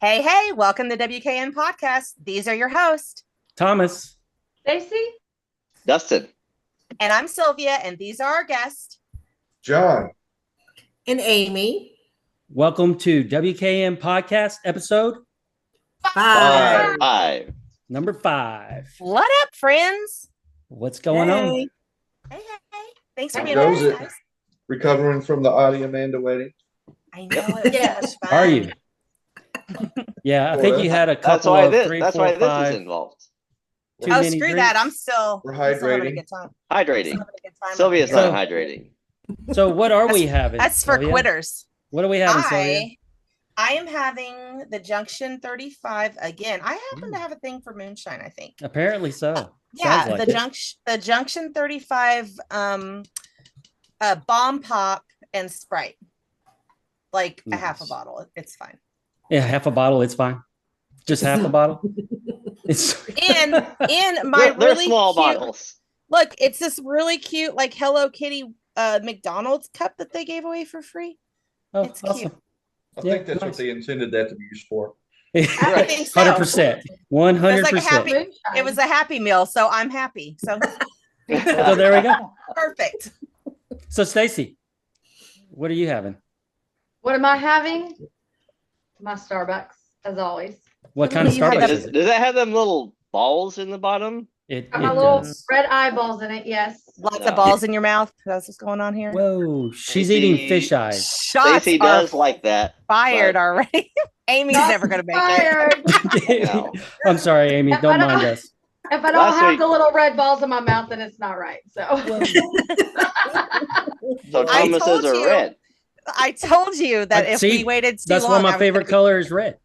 Hey, hey, welcome to WKN Podcast. These are your hosts, Thomas, Stacy, Dustin. and I'm Sylvia, and these are our guests, Jon and Amy. welcome to WKN Podcast episode Five. number 5. What up, friends? What's going on? Hey, hey. Thanks for How being goes with it? us. recovering from the Audie Amanda wedding. I know it Yeah. was fun. Are you? Yeah, I think you had a That's couple why of this. 3, That's 4, why this 5. is involved. Too Oh, many screw drinks. that. I'm still We're having a hydrating. good time. Hydrating. Still having a good time. Sylvia's So- not hydrating. So what are we having? That's for Sylvia? quitters. What are we having, Sylvia? I am having the Junction 35 again. I happen to have a thing for moonshine, I think. Apparently so. Yeah, Sounds like the it. Junction 35 bomb pop and Sprite. Like a half a Nice. bottle. It's fine. Yeah, half a bottle, it's fine. Just half a bottle. It's In my They're really small cute, bottles. look, it's this really cute like Hello Kitty McDonald's cup that they gave away for free. oh, It's cute. awesome. I Yeah, think that's nice. what they intended that to be used for. I think so. 100%. 100%. happy- It was a happy meal, so I'm happy. So So there we go. perfect. So Stacy, what are you having? what am I having? My Starbucks, as always. What kind of You had Starbucks that- is it? Does that have them little balls in the bottom? It Got my little does. red eyeballs in it, yes. Lots No. of balls in your mouth. That's what's going on here. Whoa, she's Stacy- eating fish eyes. Shots Stacy are does like that. fired but- already. Amy's Not never gonna make it. Fired. No. I'm sorry, Amy. If I Don't don't- mind us. If I don't Last have week- the little red balls in my mouth, then it's not right. So So I Thomas's told are you. red. I told you that if See, we waited too That's long, why I my was favorite gonna color is red.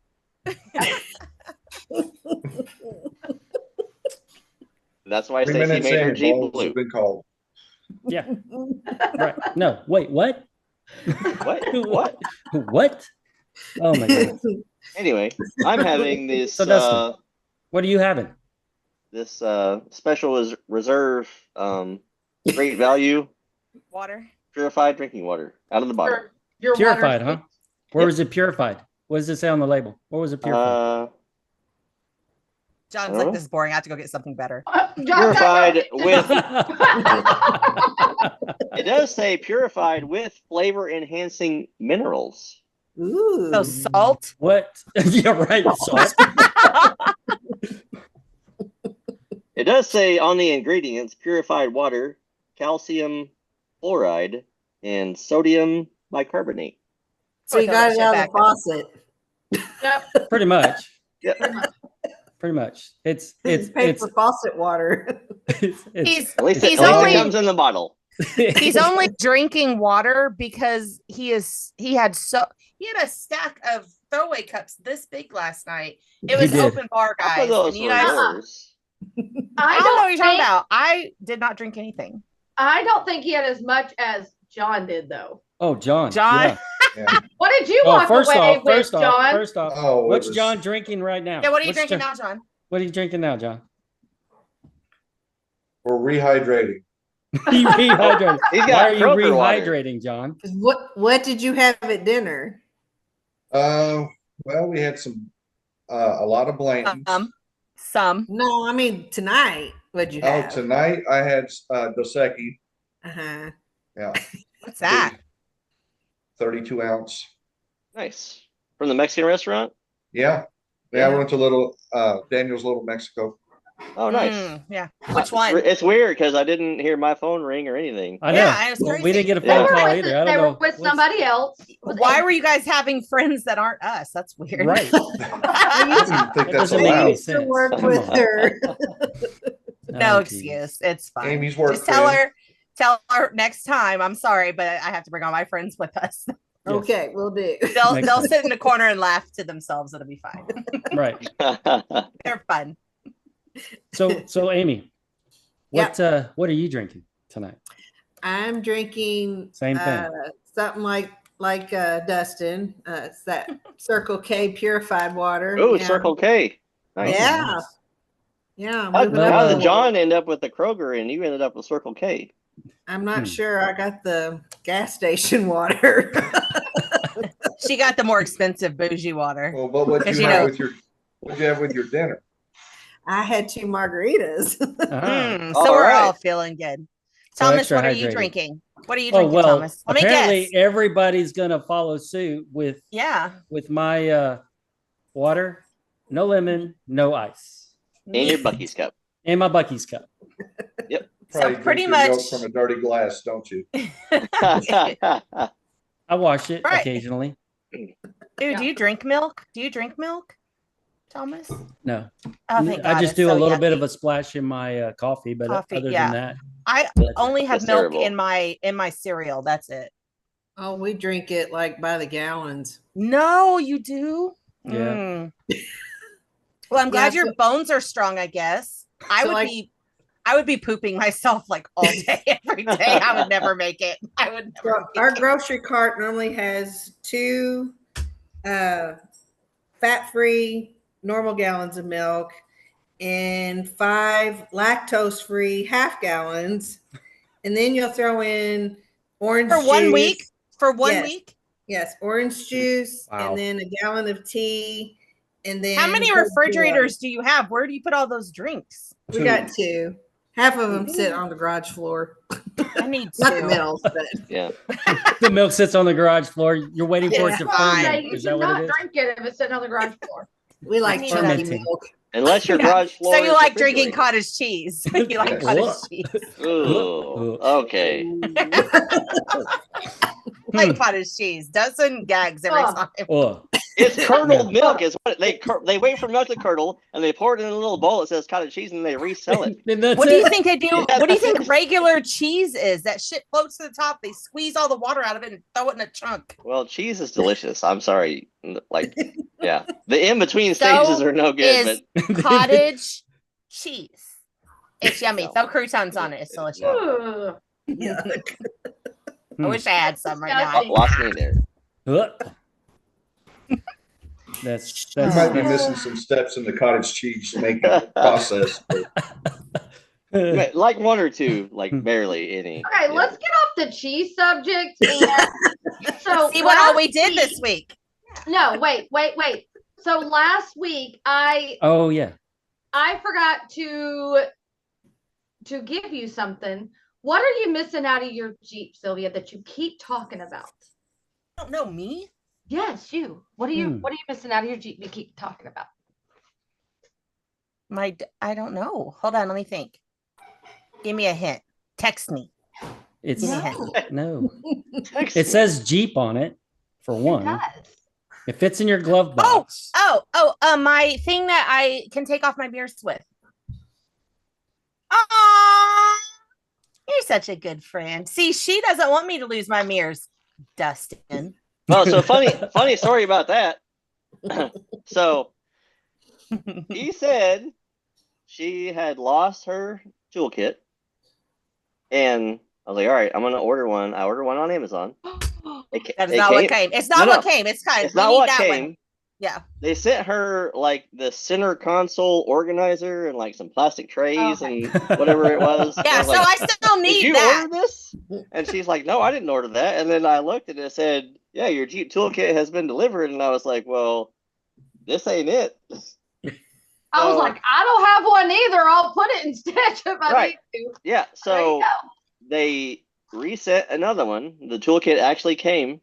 That's why 3 Stacy minutes made her in, Jeep balls blue. have been called. Yeah. Right. No, wait, what? What? What? What? Oh my goodness. Anyway, I'm having this So, Dustin. What are you having? this special reserve great value water. purified drinking water out of the bottle. your Purified, water- huh? Where Yep. was it purified? What does it say on the label? What was it purified? John's Oh. like, this is boring. I have to go get something better. Purified with it does say purified with flavor enhancing minerals. Ooh. So salt. What? Yeah, right. Salt. It does say on the ingredients purified water, calcium fluoride, and sodium bicarbonate. So you got it out of Back. the faucet. Yep, Pretty much. Yeah. pretty much. Pretty much. It's It's paper faucet water. He's At least, He's at least only- it comes in the bottle. he's only drinking water because he had a stack of throwaway cups this big last night. It was did. open bar, Half guys. of those And you were guys, yours. I don't know what you're talking about. I did not drink anything. I don't think he had as much as John did, though. Oh, John. John? Yeah. Yeah. What did you Oh, walk first away off, with, first off, John? first off. Oh, it What's was- John drinking right now? Yeah, what are you What's drinking John- now, John? What are you drinking now, John? We're rehydrating. He rehydrated. He's Why got are you Kroger water. rehydrating, John? What did you have at dinner? Well, we had a lot of blanking. Some. No, I mean tonight. What'd you Oh, have? tonight I had Dos Equis. Uh-huh. Yeah, What's that? 32 ounce. Nice. From the Mexican restaurant? Yeah. Yeah, I went to Daniel's Little Mexico. Oh, nice. Yeah. Which one? It's weird because I didn't hear my phone ring or anything. I know. Yeah, it was Well, we crazy. didn't get a They phone were call with, either. I they don't were know. with What's- somebody else. Why were you guys having friends that aren't us? That's weird. Right. I didn't think That that's doesn't make any allowed. To sense. work Come with on. her. No Oh, geez. excuse. It's fine. Amy's work Just tell friend. her next time. I'm sorry, but I have to bring all my friends with us. Yes. Okay, we'll do. They'll Next they'll time. sit in the corner and laugh to themselves. It'll be fine. Right. They're fun. So Amy, what are you drinking tonight? I'm drinking Same thing. something like Dustin. It's that Circle K purified water. Oh, Yeah. Circle K. Nice. Yeah. Yeah. How, moving No, how up did the- John end up with the Kroger and you ended up with Circle K? I'm not sure. I got the gas station water. She got the more expensive bougie water. Well, what'd 'Cause you you have know- with your dinner? I had 2 margaritas. So All we're all right. feeling good. So Thomas, extra what are you hydrated. drinking? What are you Oh drinking, well, Thomas? Let me apparently guess. everybody's gonna follow suit with Yeah. my water, no lemon, no ice, In your Bucky's cup. and my Bucky's cup. Probably pretty drink your milk much- from a dirty glass, don't you? I wash it Right. occasionally. Dude, Yeah. do you drink milk? Do you drink milk, Thomas? No, Oh, thank God. I just it's do so a little bit yucky. of a splash in my coffee, but Coffee, other yeah. than that, I only have That's milk terrible. in my cereal. That's it. Oh, we drink it like by the gallons. No, you do. Yeah. Mm. Well, I'm glad Yeah, your bones are strong. I guess I So, would like- be. I would be pooping myself like all day, every day. I would never make it. I would never. So our grocery cart normally has 2 fat-free normal gallons of milk and 5 lactose-free half gallons. And then you'll throw in orange For 1 juice. week. For 1 Yes. week. Yes, orange juice Wow. and then a gallon of tea. And then How many Coke refrigerators do you have? Where do you put all those drinks? Zero. We got 2. Half of them sit on the garage floor. I need Not the two. middle, but Yeah. the milk sits on the garage floor. You're waiting for it to Yeah. Fine. ferment. You Is that should what not it is? drink it if it's sitting on the garage floor. we like need chunky fermenting. milk. Unless your Yeah. garage floor. So you is like drinking refrigerated. cottage cheese? You like Yes. cottage Ugh. cheese? Ooh, okay. Like cottage cheese. Dozen gags every Oh. time. Oh, It's curdled Yeah. milk. Is what they wait for milk to curdle, and they pour it in a little bowl that says cottage cheese, and they resell it. and that's What do you it. think they do? Yeah, What do you that's think it. regular cheese is? That shit floats to the top. They squeeze all the water out of it and throw it in a chunk. Well, cheese is delicious. I'm sorry. Like, yeah, the in between So stages are no good. is But cottage cheese. It's yummy. No. Throw croutons on it. It's delicious. Ugh. Yuck. I wish I had some right now. Disgusting. lost me there. Ugh. That's You might be that's missing some steps in the cottage cheese making process. But Like 1 or 2, like barely any. Okay, Yeah. let's get off the cheese subject. And so See what all last we did week- this week. No, wait. So last week I oh yeah. forgot to give you something. What are you missing out of your Jeep, Sylvia, that you keep talking about? Don't know me. Yes, you. What are you missing out of your Jeep you keep talking about? I don't know. Hold on, let me think. Give me a hint. Text me. It's Give me a hint. no. It says Jeep on it for It one. does. It fits in your glove box. My thing that I can take off my mirrors with. Aw, you're such a good friend. See, she doesn't want me to lose my mirrors, Dustin. Well, so funny story about that. So he said she had lost her toolkit, and I was like, "All right, I'm gonna order one." I ordered one on Amazon. That is not what came. It's not No, what came. It's kind. It's not what came. Yeah. They sent her like the center console organizer and like some plastic trays Okay. and whatever it was. Yeah. was So like, I still did need you that. order this? And she's like, no, I didn't order that. And then I looked and it said, yeah, your Jeep toolkit has been delivered. And I was like, well, this ain't it. I was So- like, I don't have one either. I'll put it in Stitch if I Right. need to. Yeah. There you So go. they reset another one. The toolkit actually came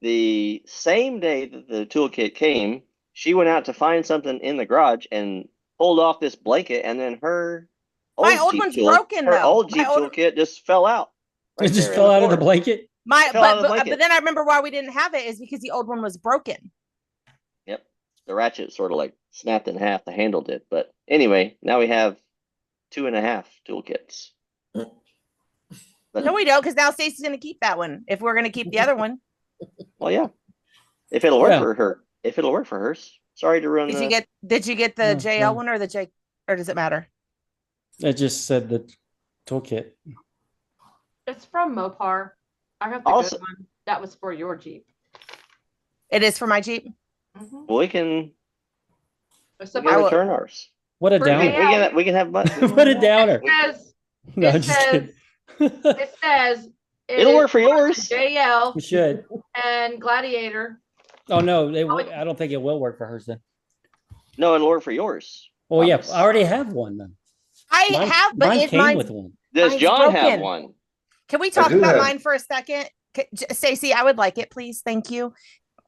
the same day that the toolkit came. She went out to find something in the garage and pulled off this blanket, and then her My old Jeep one's broken, her though. old My Jeep old- toolkit just fell out. It just there in fell out of the floor. blanket. Fell out of the But blanket. then I remember why we didn't have it is because the old one was broken. Yep. The ratchet sort of like snapped in half. The handle did. But anyway, now we have 2.5 toolkits. But, No, we don't, because now Stacey's gonna keep that one. If we're gonna keep the other one, well, yeah. If it'll work Yeah. for her. If it'll work for hers. Sorry to ruin did the... you get the No, JL no. one or the J, or does it matter? It just said the toolkit. It's from Mopar. I got the Also- good one. That was for your Jeep. It is for my Jeep. Mhm. Well, we can So I will- return ours. What a For downer. JL. We can have What a downer. It says, No, it I'm just kidding. it says It'll is work for yours. JL We should. and Gladiator. Oh no, I don't think it will work for hers then. No, and Lord for yours. Well, yeah, Thomas. I already have one then. I Mine, have, but mine it came mine's, with one. Does mine's John have broken. one? Can we talk do about have- mine for a second? Stacey, I would like it, please. Thank you.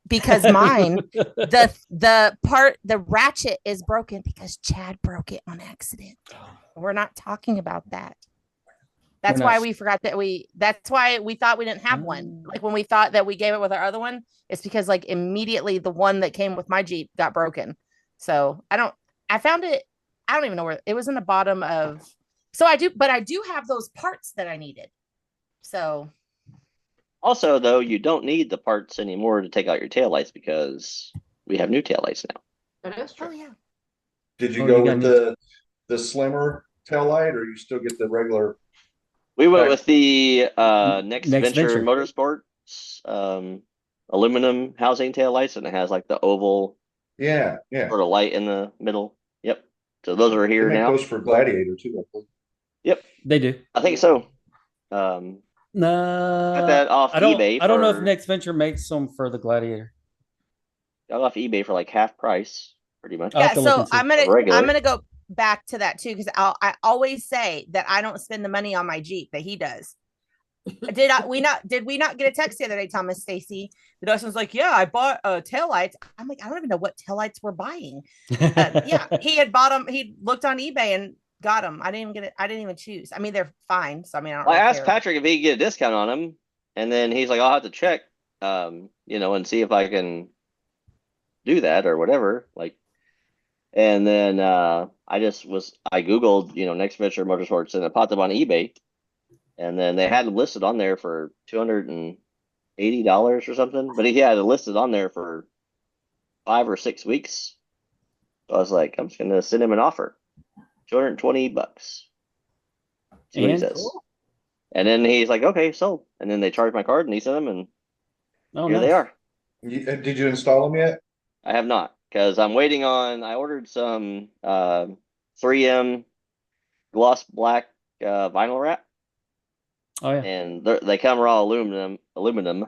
Because mine, the ratchet is broken because Chad broke it on accident. We're not talking about that. That's We're why not- we forgot that's why we thought we didn't have one. Like when we thought that we gave it with our other one, it's because like immediately the one that came with my Jeep got broken. So I found it. I don't even know where it was in the bottom of. So I do have those parts that I needed. So Also, though, you don't need the parts anymore to take out your taillights because we have new taillights now. That is oh true. yeah. Did you Oh, go you got with the slimmer tail light, or you still get the regular? We went Right. with the Next Next Venture Venture. Motorsports aluminum housing taillights, and it has like the oval Yeah. sort of light in the middle. Yep. So those are They here make now. those for Gladiator too, I believe. Yep. They do. I think so. No, Got that off I don't. eBay. I don't know if for- Next Venture makes some for the Gladiator. Got off eBay for like half price, pretty much. I'll have Yeah, to look so and see. I'm gonna go back to that too because I always say that I don't spend the money on my Jeep that he does. Did we not get a text the other day, Thomas Stacy? The Dustin's like, yeah, I bought taillights. I'm like, I don't even know what taillights we're buying. Yeah, he had bought them. He looked on eBay and got them. I didn't even get it. I didn't even choose. I mean, they're fine. So I mean, I don't I really asked care. Patrick if he could get a discount on them, and then he's like, I'll have to check, and see if I can do that or whatever. Like, and then I Googled, Next Venture Motorsports, and it popped up on eBay, and then they had them listed on there for $280 or something, but he had it listed on there for 5 or 6 weeks. So I was like, I'm just gonna send him an offer, $220. See what he And? says. And then he's like, okay, sold. And then they charged my card and he sent them, and Oh, here they nice. are. Did you install them yet? I have not, because I'm waiting on. I ordered some 3M gloss black vinyl wrap, Oh yeah, and they come raw aluminum. aluminium.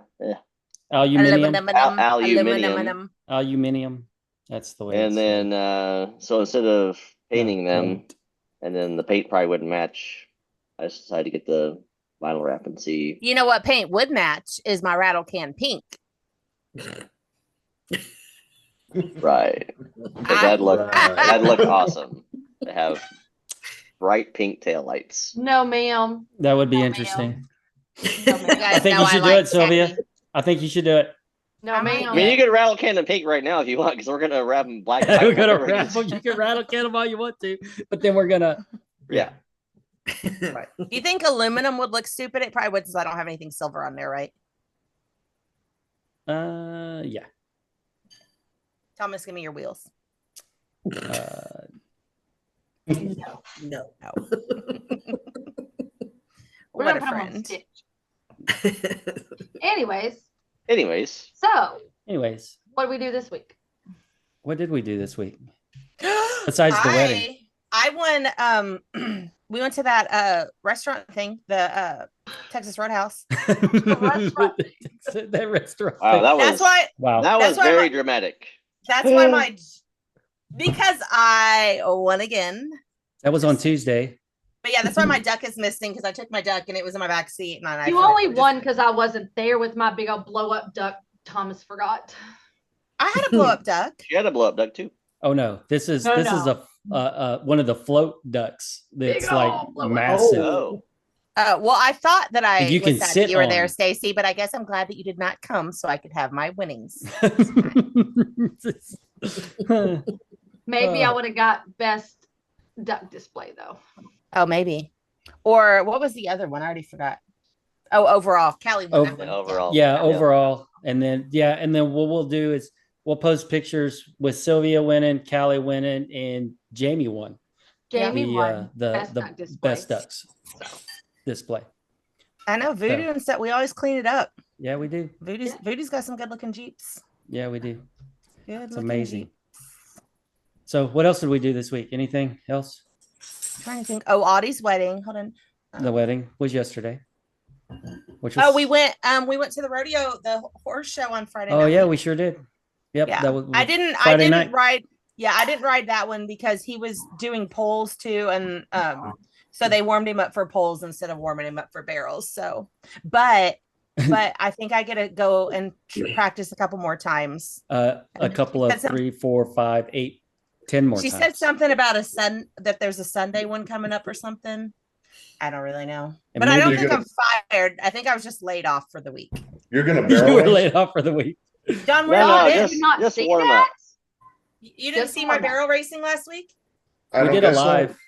Aluminium. Aluminium. That's the way. And it's then so instead of painting them, won't. and then the paint probably wouldn't match, I just decided to get the vinyl wrap and see. You know what paint would match is my rattle can pink. Right. That'd look awesome to have bright pink taillights. No, ma'am. That would be Oh, interesting. No, ma'am. I think you should do it, Sylvia. I think you should do it. No, I might ma'am. I mean, you could rattle can in pink right now if you want, because we're gonna wrap them black. We're gonna rattle. You can rattle can them all you want to, but then we're gonna. Yeah. You think aluminum would look stupid? It probably would, because I don't have anything silver on there, right? Yeah. Thomas, give me your wheels. No. No. We're What gonna a put 'em on friend. stitch. Anyways, So Anyways, what do we do this week? what did we do this week besides the wedding? I won. We went to that restaurant thing, the Texas Roadhouse. restaurant. That restaurant. wow, that That's was why. Wow. that that's was why very my- dramatic. That's why my. Because I won again. That was on Tuesday. But yeah, that's why my duck is missing, because I took my duck and it was in my back seat. And I You forgot- only just- won because I wasn't there with my big old blow up duck. Thomas forgot. I had a blow up duck. She had a blow up duck too. Oh no, this is No, this is no. a one of the float ducks that's Big like old blow up. massive. Oh, Well, I thought that I If you was can sad sit that you were there, on. Stacy, but I guess I'm glad that you did not come so I could have my winnings. Maybe I Oh. would have got best duck display though. Oh, maybe. Or what was the other one? I already forgot. Oh, overall. Callie won that Over- one. overall. Yeah, overall, and then what we'll do is we'll post pictures with Sylvia winning, Callie winning, and Jamie won Jamie won the best the duck display. best ducks display. I know Voodoo and stuff. We always clean it up. Yeah, we do. Voodoo's got some good looking Jeeps. Yeah, we do. Good It's looking amazing. Jeeps. So, what else did we do this week? Anything else? Trying to think. Oh, Audie's wedding. Hold on. The wedding was yesterday. which was. Oh, we went to the rodeo, the horse show on Friday night. Oh yeah, we sure did. Yep. Yeah. That was I didn't Friday night. ride. Yeah, I didn't ride that one because he was doing poles too, and so they warmed him up for poles instead of warming him up for barrels. So, but I think I get to go and practice a couple more times. A couple of 3, 4, 5, 8, 10 more She times. said something about that there's a Sunday one coming up or something. I don't really know, And but I don't maybe think I'm fired. I think I was just laid off for the week. You're gonna you barrel were race? laid off for the week. John, No, where no, you Did been? you not just see warm that? up. You didn't Just see my warm up. barrel racing last week? I We don't did a guess so. live.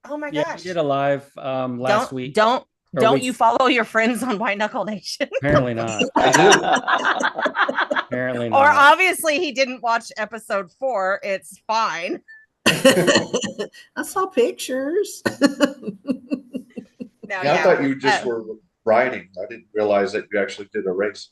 Oh my Yeah, gosh! we did a live last week. Don't Or you follow your friends on White Knuckle Nation? Apparently not. I Apparently Or not. obviously he didn't watch episode 4. It's fine. I saw pictures. No, Yeah, I thought you just were riding. I didn't realize that you actually did a race.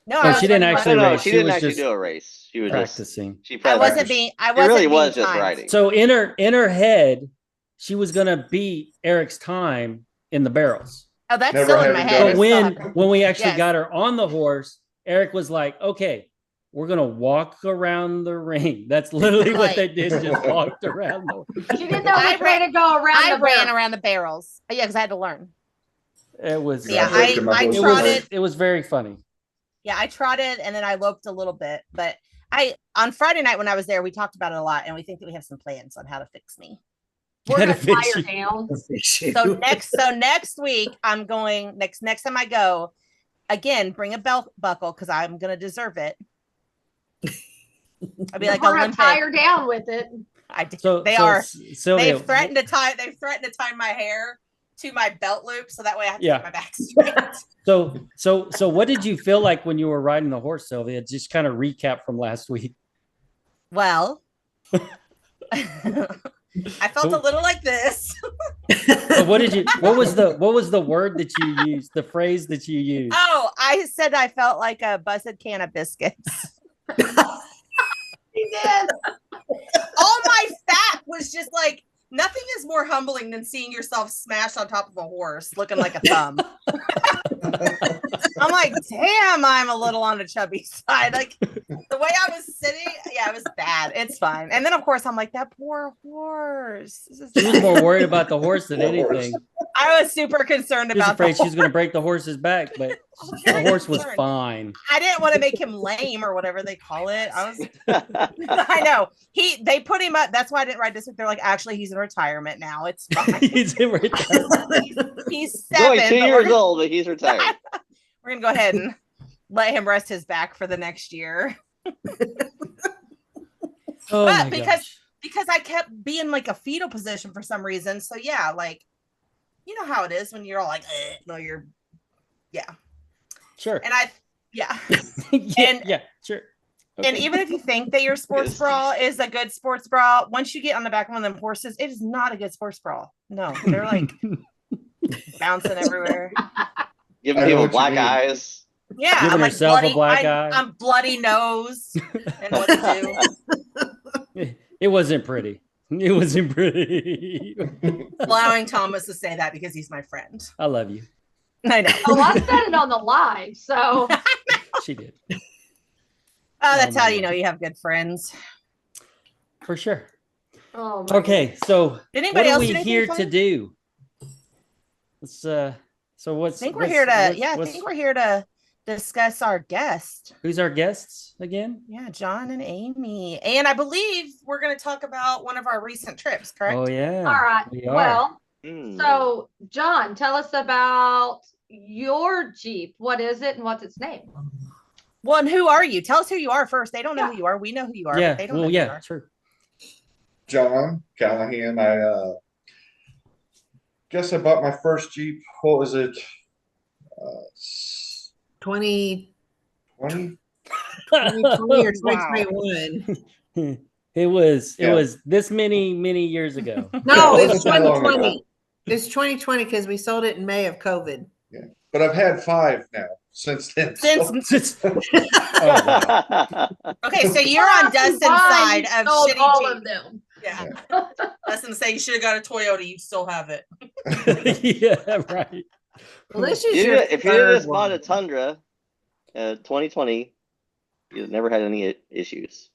No, No, I she was didn't running actually my- No, race. she She didn't was actually just do a race. She was just practicing. she I practiced. wasn't being. I It wasn't really being was just timed. riding. So in her head, she was gonna beat Eric's time in the barrels. Oh, that's Never still in had my to head. go. But It's still happening. when we actually Yes. got her on the horse, Eric was like, "Okay, we're gonna walk around the ring." That's literally what they did. Just walked around. She didn't know I which way to go around I the ran barrel. around the barrels. Yeah, because I had to learn. It was. Yeah, I broke my I whole it trotted. was. It was very funny. Yeah, I trotted and then I loped a little bit. But on Friday night when I was there, we talked about it a lot, and we think that we have some plans on how to fix me. We're Gotta gonna tie fix her you. down. So next week I'm going next time I go again, bring a belt buckle because I'm gonna deserve it. I'll be like We're gonna tie Olympic. her down with it. I did. So They so are. Sylvia. They've threatened to tie my hair to my belt loop so that way I have to Yeah. get my back straight. So what did you feel like when you were riding the horse, Sylvia? Just kind of recap from last week. Well, I felt a little like this. So what was the word that you used, the phrase that you used? Oh, I said I felt like a busted can of biscuits. She did. All my fat was just like, nothing is more humbling than seeing yourself smashed on top of a horse looking like a thumb. I'm like, damn, I'm a little on the chubby side. Like the way I was sitting, yeah, it was bad. It's fine. And then of course I'm like, that poor horse. This is She was more worried about the horse than anything. I was super concerned She was about afraid the she was going to break the horse's back, but the horse was fine. I didn't want to make him lame or whatever they call it. I know. They put him up. That's why I didn't ride this week. They're like, actually, he's in retirement now. It's fine. He's He's He's 7. only 2 but years old, but he's retired. We're gonna go ahead and let him rest his back for the next year. Oh But my because gosh. I kept being like a fetal position for some reason. So yeah, like you know how it is when you're all like, no, you're Sure. and yeah. yeah, sure. And Okay. even if you think that your sports Yes. bra is a good sports bra, once you get on the back of one of them horses, it is not a good sports bra. No, they're like bouncing everywhere. Giving I know people what you black mean. eyes. Yeah, Giving I'm like herself a bloody, black eye. I'm bloody nose. And what to do. It wasn't pretty. It wasn't pretty. Allowing Thomas to say that because he's my friend. I love you. I know. Oh, I said it on the live, so She did. Oh, that's Oh, how my you know God. you have good friends. For sure. oh my Okay, so Did what anybody are else we do anything here fun? to do? Let's so what's I think we're what's- here to what's- I what's- think we're here to discuss our guest. Who's our guests again? Yeah, Jon and Amy. And I believe we're going to talk about one of our recent trips, correct? Oh yeah. All right. We are. Well, Hmm. so Jon, tell us about your Jeep. What is it and what's its name? Well, and who are you? Tell us who you are first. They don't know Yeah. who you are. We know who you are. Yeah. But they don't know Well, who you yeah, are. sure. John Callahan. I guess I bought my first Jeep. What was it? 2020 20? or Wow. 2021. It was Yeah. this many years ago. No, Yeah, it it's wasn't that long ago. 2020. It's 2020 because we sold it in May of COVID. But I've had 5 now since then. Since Oh, wow. okay, so you're on Dustin's side of Sold shitty all Jeep. of them. Yeah. Dustin say you should have got a Toyota. You still have it. Yeah, right. Well, this is your If you third just bought a one. Tundra, 2020, you've never had any issues.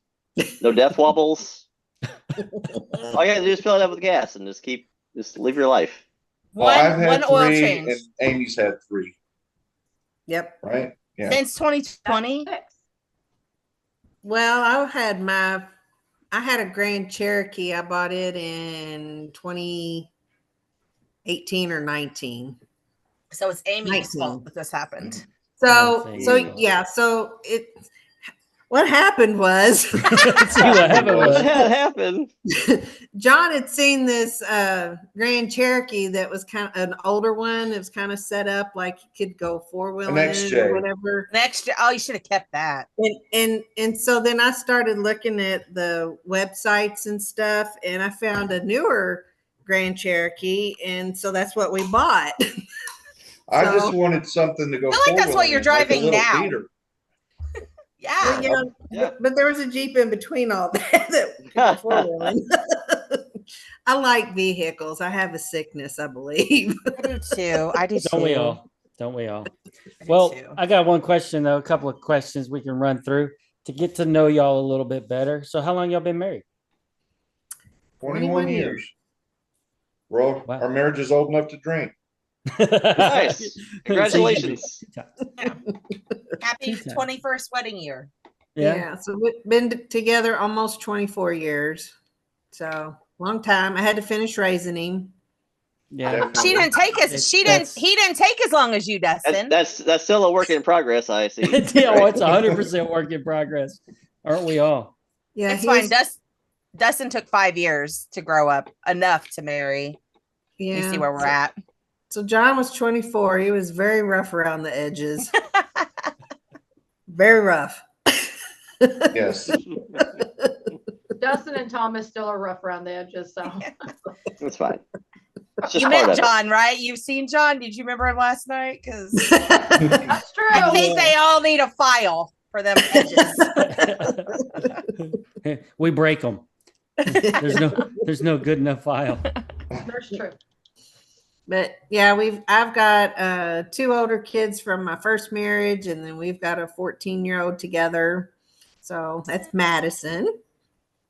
No death wobbles. All you gotta do is fill it up with gas and just live your life. Well, I've had one oil 3, change and Amy's had 3, Yep. right? Yeah. since 2020. Well, I had a Grand Cherokee. I bought it in 2018 or 19. So it's Amy's 19. fault that this happened. So Nice. yeah, so what happened was See what happened What was. the hell happened? John had seen this Grand Cherokee that was kind of an older one. It was kind of set up like you could go 4-wheeling An in it XJ. or whatever. Next, oh, you should have kept that. And so then I started looking at the websites and stuff, and I found a newer Grand Cherokee, and so that's what we bought. I So- just wanted something to go. I feel like that's what you're 4-wheeling, like a driving little now. beater. Yeah. Yeah, Yeah. but there was a Jeep in between all that could go 4-wheeling. I like vehicles. I have a sickness, I believe. I do too. I do too. Don't we all? Don't we all? I do Well, too. I got one question though, a couple of questions we can run through to get to know y'all a little bit better. So how long y'all been married? 21 years. Well, Wow. our marriage is old enough to drink. Nice. Congratulations. Happy Tea time. 21st wedding year. Yeah. So we've been together almost 24 years. So long time. I had to finish raising him. Yeah. She didn't take us. That's- He didn't take as long as you, Dustin. That's still a work in progress, I see. Yeah, well, it's 100% work in progress. Aren't we all? Yeah, It's he fine. was- Dustin took 5 years to grow up enough to marry. yeah. You see where we're at. So John was 24. He was very rough around the edges. Very rough. Yes. Dustin and Thomas still are rough around the edges, so It's fine. It's just You part met of it. John, right? You've seen John. Did you remember him last night? Because that's true. I think they all need a file for them edges. We break them. There's no good enough file. That's true. But yeah, I've got 2 older kids from my first marriage, and then we've got a 14-year-old together. So that's Madison.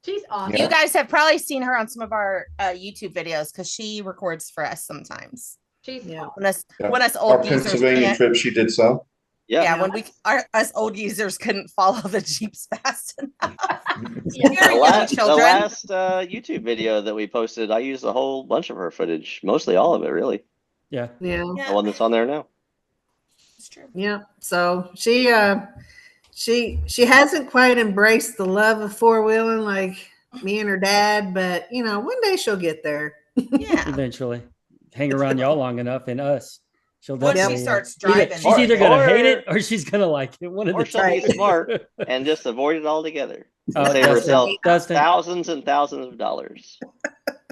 She's awesome. You guys have probably seen her on some of our YouTube videos because she records for us sometimes. She's Yeah. Yeah. When us Our old users Pennsylvania can't, trip, she did some. yeah, Yeah. when us old users couldn't follow the Jeeps fast enough. Yeah. You're The, young the children. last YouTube video that we posted, I used a whole bunch of her footage, mostly all of it, really. Yeah. Yeah. The Yeah, one that's on there now. it's true. Yeah. So she hasn't quite embraced the love of 4-wheeling like me and her dad, but one day she'll get there. Yeah. Eventually. Hang around y'all long enough and us. She'll Once definitely. she starts either- driving, she's either gonna Or- hate it or she's gonna like it. One of Or the she'll be two. smart and just avoid it altogether. Oh, Save herself Dustin, thousands and thousands of dollars.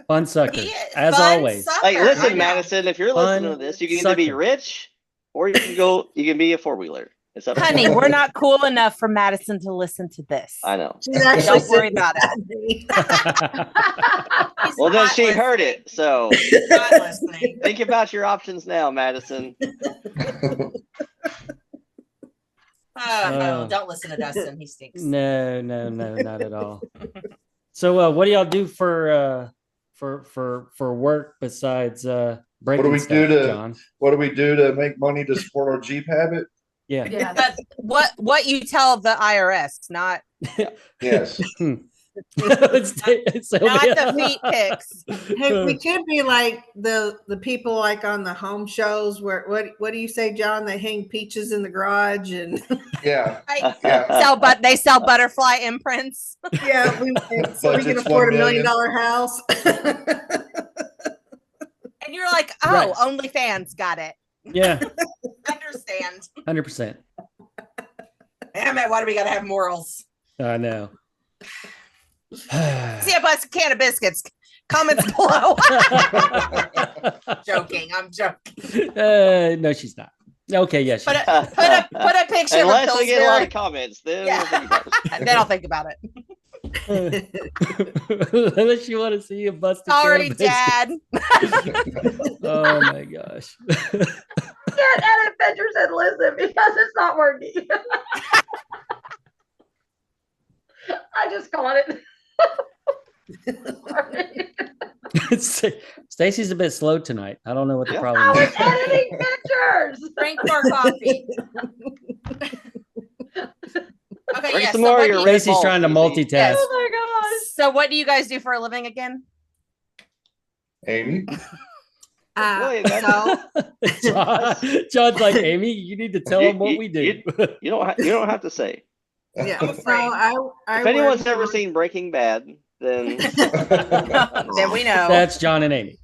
fun suckers, He is as fun always. sucker. Like, I listen, know. Madison, if you're Fun listening to this, you can either be sucker. rich or you can be a 4-wheeler. It's up to Honey, you. we're not cool enough for Madison to listen to this. I know. She's actually Don't worry sitting about beside me. He's Well, then not she heard listening. it. So He's not listening. think about your options now, Madison. No, don't listen to Dustin. He stinks. No, not at all. So, what do y'all do for work besides breaking do we stuff, do to- John? What do we do to make money to support our Jeep habit? Yeah. Yeah. But what you tell the IRS, not Yes. It's not the feet pics. Hey, we could be like the people like on the home shows where what do you say, John? They hang peaches in the garage and Yeah. Right? Yeah. They sell butterfly imprints. yeah, so we can Budget's afford $1 $1 million million. house. And you're like, oh, Right. OnlyFans got it. Yeah, Understand. 100%. Damn it, why do we gotta have morals? I know. See a bus can of biscuits. Comments below. Joking. I'm joking. No, she's not. Okay, yes. Put a picture Unless of we get a lot of Pillsbury. comments, then Yeah. we'll think about it. Then I'll think about it. Unless you want to see a busted Sorry, tail, Dad. Oh my gosh. Can't edit pictures and listen because it's not working. I just caught it. Sorry. Stacy's a bit slow tonight. I don't know what the Yeah. I problem was is. editing pictures. Drink more coffee. Okay, Drink yeah. some So more what, of do your you, Red Stacy's Bull, trying to Stacey. multitask. Oh my gosh. so what do you guys do for a living again? Amy, Wait, guys. So John's like, Amy, you need to tell him what we do. You don't have to say. yeah, I'm so afraid. I If anyone's work ever for- seen Breaking Bad, then Then we know. That's John and Amy.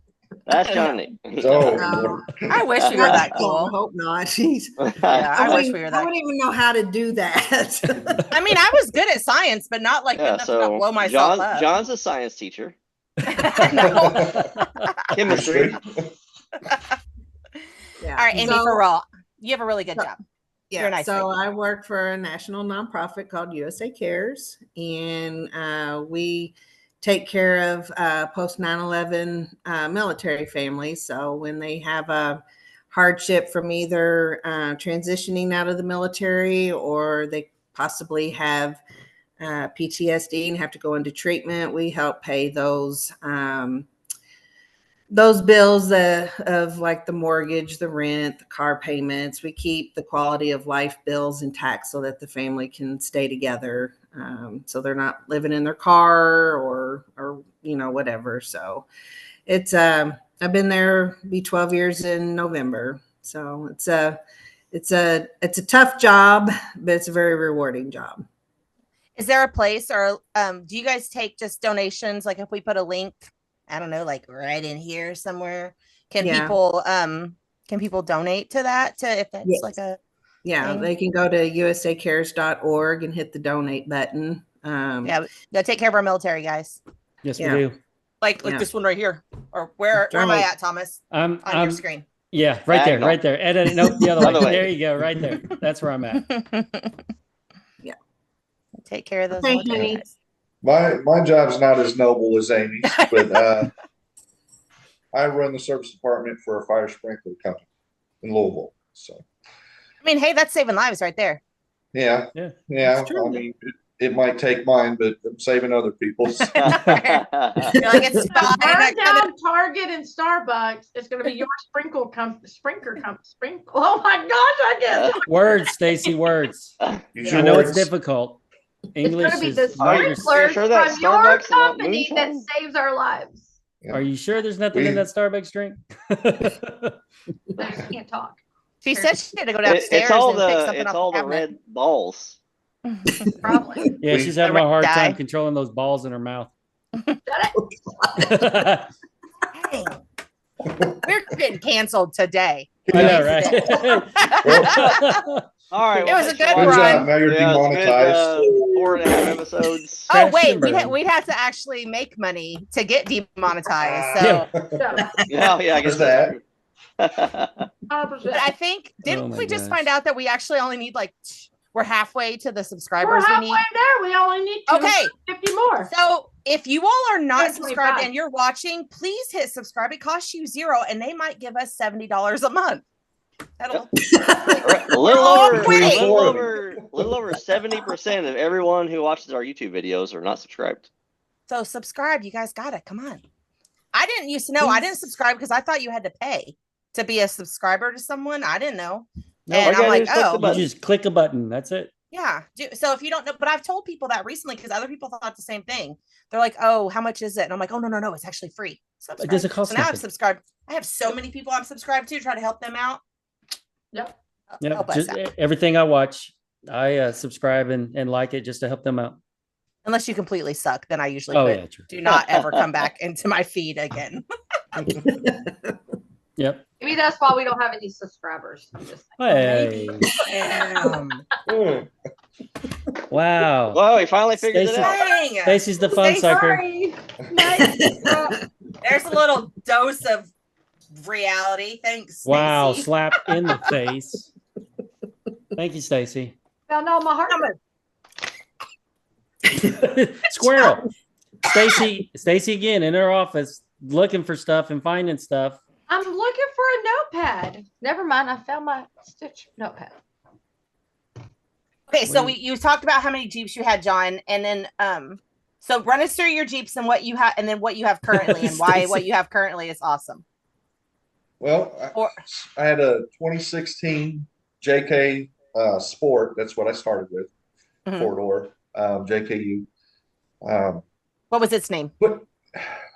that's Johnny. so No. I wish we were that I cool. hope not. Jeez. Yeah, I wish wouldn't- we were I that. wouldn't even know how to do that. I mean, I was good at science, but not like good Yeah, enough to not so blow myself up. John's a science teacher. No. Chemistry. Yeah. All right, Amy, So- for real, you have a really good So- job. Yeah, You're a nice so lady. I work for a national nonprofit called USA Cares, and we take care of post 9/11 military families. So when they have a hardship from either transitioning out of the military, or they possibly have PTSD and have to go into treatment, we help pay those bills of like the mortgage, the rent, the car payments. We keep the quality of life bills intact so that the family can stay together. So they're not living in their car or whatever. So it's I've been there, be 12 years in November. So it's a tough job, but it's a very rewarding job. Is there a place, or do you guys take just donations? Like if we put a link, I don't know, like right in here somewhere, can Yeah. people donate to that? To if that's Yes. like a Yeah, thing? they can go to usacares.org and hit the donate button. Yeah, we take care of our military guys. Yes, Yeah. we do. Like Yeah. this one right here, or where am I at, Thomas? On your screen. Yeah, right there, Diagonal. right there. Edit it. Nope, the other Other way. way. There you go, right there. That's where I'm at. Yeah. Take care of those Okay, military honey. guys. my job's not as noble as Amy's, but I run the service department for a fire sprinkler company in Louisville. So I mean, hey, that's saving lives right there. yeah. It's true. I mean, it might take mine, but I'm saving other people's. You're like, it's fine. Burn down Target and Starbucks. It's going to be your sprinkle. Oh my gosh, I get it. Words, Stacy, words. Use I your know it's words. difficult. English It's going to be is the not your- sprinklers sure that from your Starbucks is not company that moonshine? saves our lives. Are you sure there's nothing in that Starbucks drink? I just can't talk. She said she had to go downstairs It's all and pick the something it's off all the the cabinet. red balls. Probably. Yeah, she's having a hard Die. time controlling those balls in her mouth. Dang. We're getting canceled today. I know, right? All right. It was a good Good run. job. Now you're Yeah, it's demonetized. good, 4.5 episodes. Oh Crash wait, and burn. we'd have to actually make money to get demonetized. Yeah. So So, Yeah, I guess There's that's true. 100%. but I think didn't Oh my we just gosh. find out that we actually only need like we're halfway to the We're subscribers we halfway need? there. We only need Okay. 50 more. So if you all are not Yeah, subscribed 25. and you're watching, please hit subscribe. It costs you $0 and they might give us $70 a month. That'll A little all over, quitting. a little over 70% of everyone who watches our YouTube videos are not subscribed. so subscribe. You guys got it. Come on. I didn't used to know. I didn't subscribe because I thought you had to pay to be a subscriber to someone. I didn't know. No, And all you I'm gotta like, do is click the oh, You button. just click a button. That's it. yeah. So if you don't know, but I've told people that recently because other people thought the same thing. They're like, oh, how much is it? And I'm like, oh, no, it's actually free. It doesn't cost So now I've nothing. subscribed. I have so many people I'm subscribed to try to help them out. Yep. Yeah, Help us just out. everything I watch, I subscribe and like it just to help them out. Unless you completely suck, then I usually Oh put, yeah, true. do not ever come back into my feed again. Yep. Maybe that's why we don't have any subscribers. I'm just Hey, Damn. Mm. wow. Whoa, he finally figured it Stacy- out. Dang. Stacy's the fun Stay sucker. sorry. There's a little dose of reality. Thanks. Wow, Stacey. slap in the face. Thank you, Stacy. Found all my heart. Squirrel. Stacy again in her office looking for stuff and finding stuff. I'm looking for a notepad. Never mind. I found my Stitch notepad. Okay, so you talked about how many Jeeps you had, John, and then so run us through your Jeeps and what you have, and then what you have currently, and why what you have currently is awesome. Well, I had a 2016 JK Sport. That's what I started with, four-door JKU. What was its name? But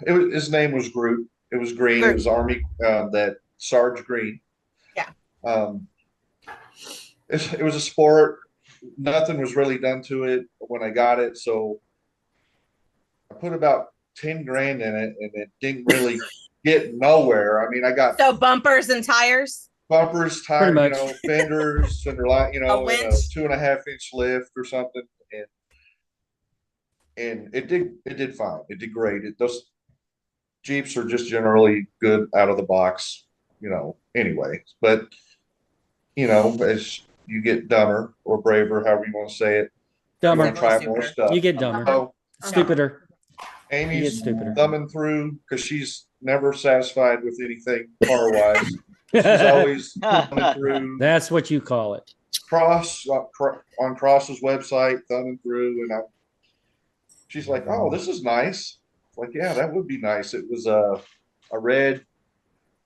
his name was Groot. It was green. Groot. It was Army, that Sarge Green. Yeah. It was a Sport. Nothing was really done to it when I got it, so I put about 10 grand in it, and it didn't really get nowhere. I mean, I got So bumpers and tires. bumpers, tires, much. fenders, center light, A and winch. a 2.5-inch lift or something, and it did fine. It did great. Those Jeeps are just generally good out of the box, anyway. But as you get dumber or braver, however you want to say it, you're Dumber. gonna try Stupider. more stuff. You get dumber. So Stupider. Amy's stupider. thumbing through because she's never satisfied with anything car wise. She's always thumbing through. That's what you call it. On Cross's website, thumbing through, and she's like, "Oh, this is nice." Like, yeah, that would be nice. It was a red,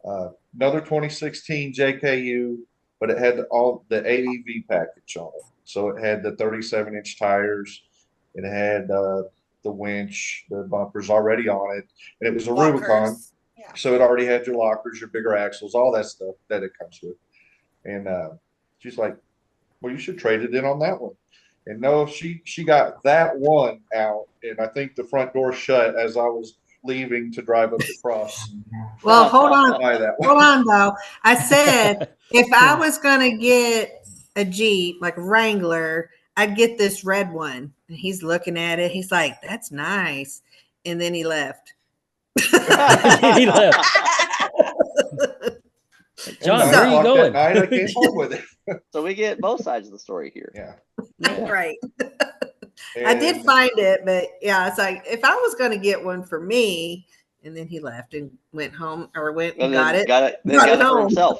another 2016 JKU, but it had all the AEV package on it. So it had the 37-inch tires, it had the winch, the bumpers already on it, and it was a Rubicon. Yeah. So it already had your lockers, your bigger axles, all that stuff that it comes with. And she's like, "Well, you should trade it in on that one." And no, she got that one out, and I think the front door shut as I was leaving to drive up the cross. Well, hold on. Buy that one. Hold on, though. I said if I was going to get a Jeep, like a Wrangler, I'd get this red one. And he's looking at it. He's like, "That's nice." And then he left. He left. John, And where are you 9 o'clock going? that night, I came home with it. So we get both sides of the story here. Yeah. Right. I did And find it, but yeah, it's like if I was going to get one for me, and then he left and went home or went and got it. Got it Got it for home. himself.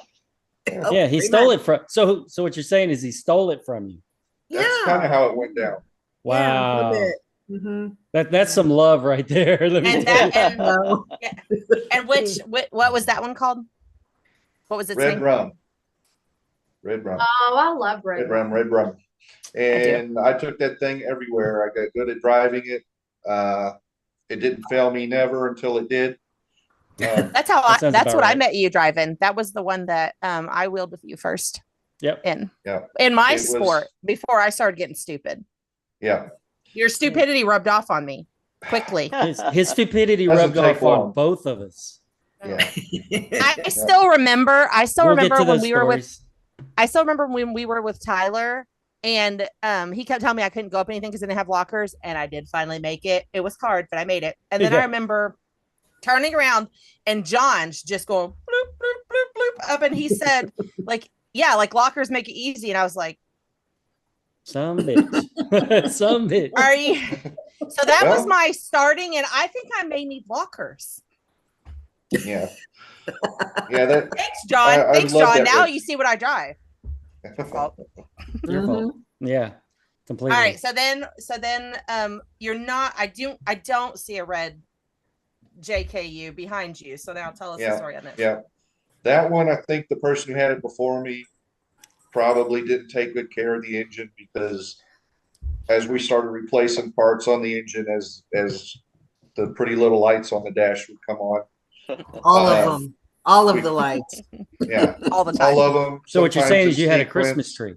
Yeah, he stole it from. So what you're saying is he stole it from you. that's Yeah. kind of how it went down. Wow. Mm-hmm. That's some love right there. Let me And tell that, you. No. and what was that one called? What was its Red name? rum. Red rum. Oh, I love Red rum. And I took that thing everywhere. I got good at driving it. It didn't fail me never until it did. That's how That sounds that's about what I right. met you driving. That was the one that I wheeled with you first. Yep. In my It was- sport before I started getting stupid. Yeah. Your stupidity rubbed off on me quickly. His stupidity Doesn't rubbed take off on long. both of us. Yeah. I still remember. We'll get to when those we were with. stories. I still remember when we were with Tyler, and he kept telling me I couldn't go up anything because I didn't have lockers, and I did finally make it. It was hard, but I made it. And then I Yeah. remember turning around and John's just going bloop bloop bloop bloop up, and he said, "Like, yeah, like lockers make it easy." And I was like, Some bitch. Some bitch. "Are you?" So that was Well- my starting, and I think I may need lockers. Yeah. Yeah. That. Thanks, John. I Thanks, love John. that Now red. you see what I drive. Your fault. Your fault. Yeah. Completely. All right, so then you're not I don't see a red JKU behind you. So now tell us the story on this. Yeah. That one, I think the person who had it before me probably didn't take good care of the engine, because as we started replacing parts on the engine, as the pretty little lights on the dash would come on. All Uh, of them. All of the lights. Yeah. All the time. All of them. So what you're sometimes saying in is you had a sequence. Christmas tree.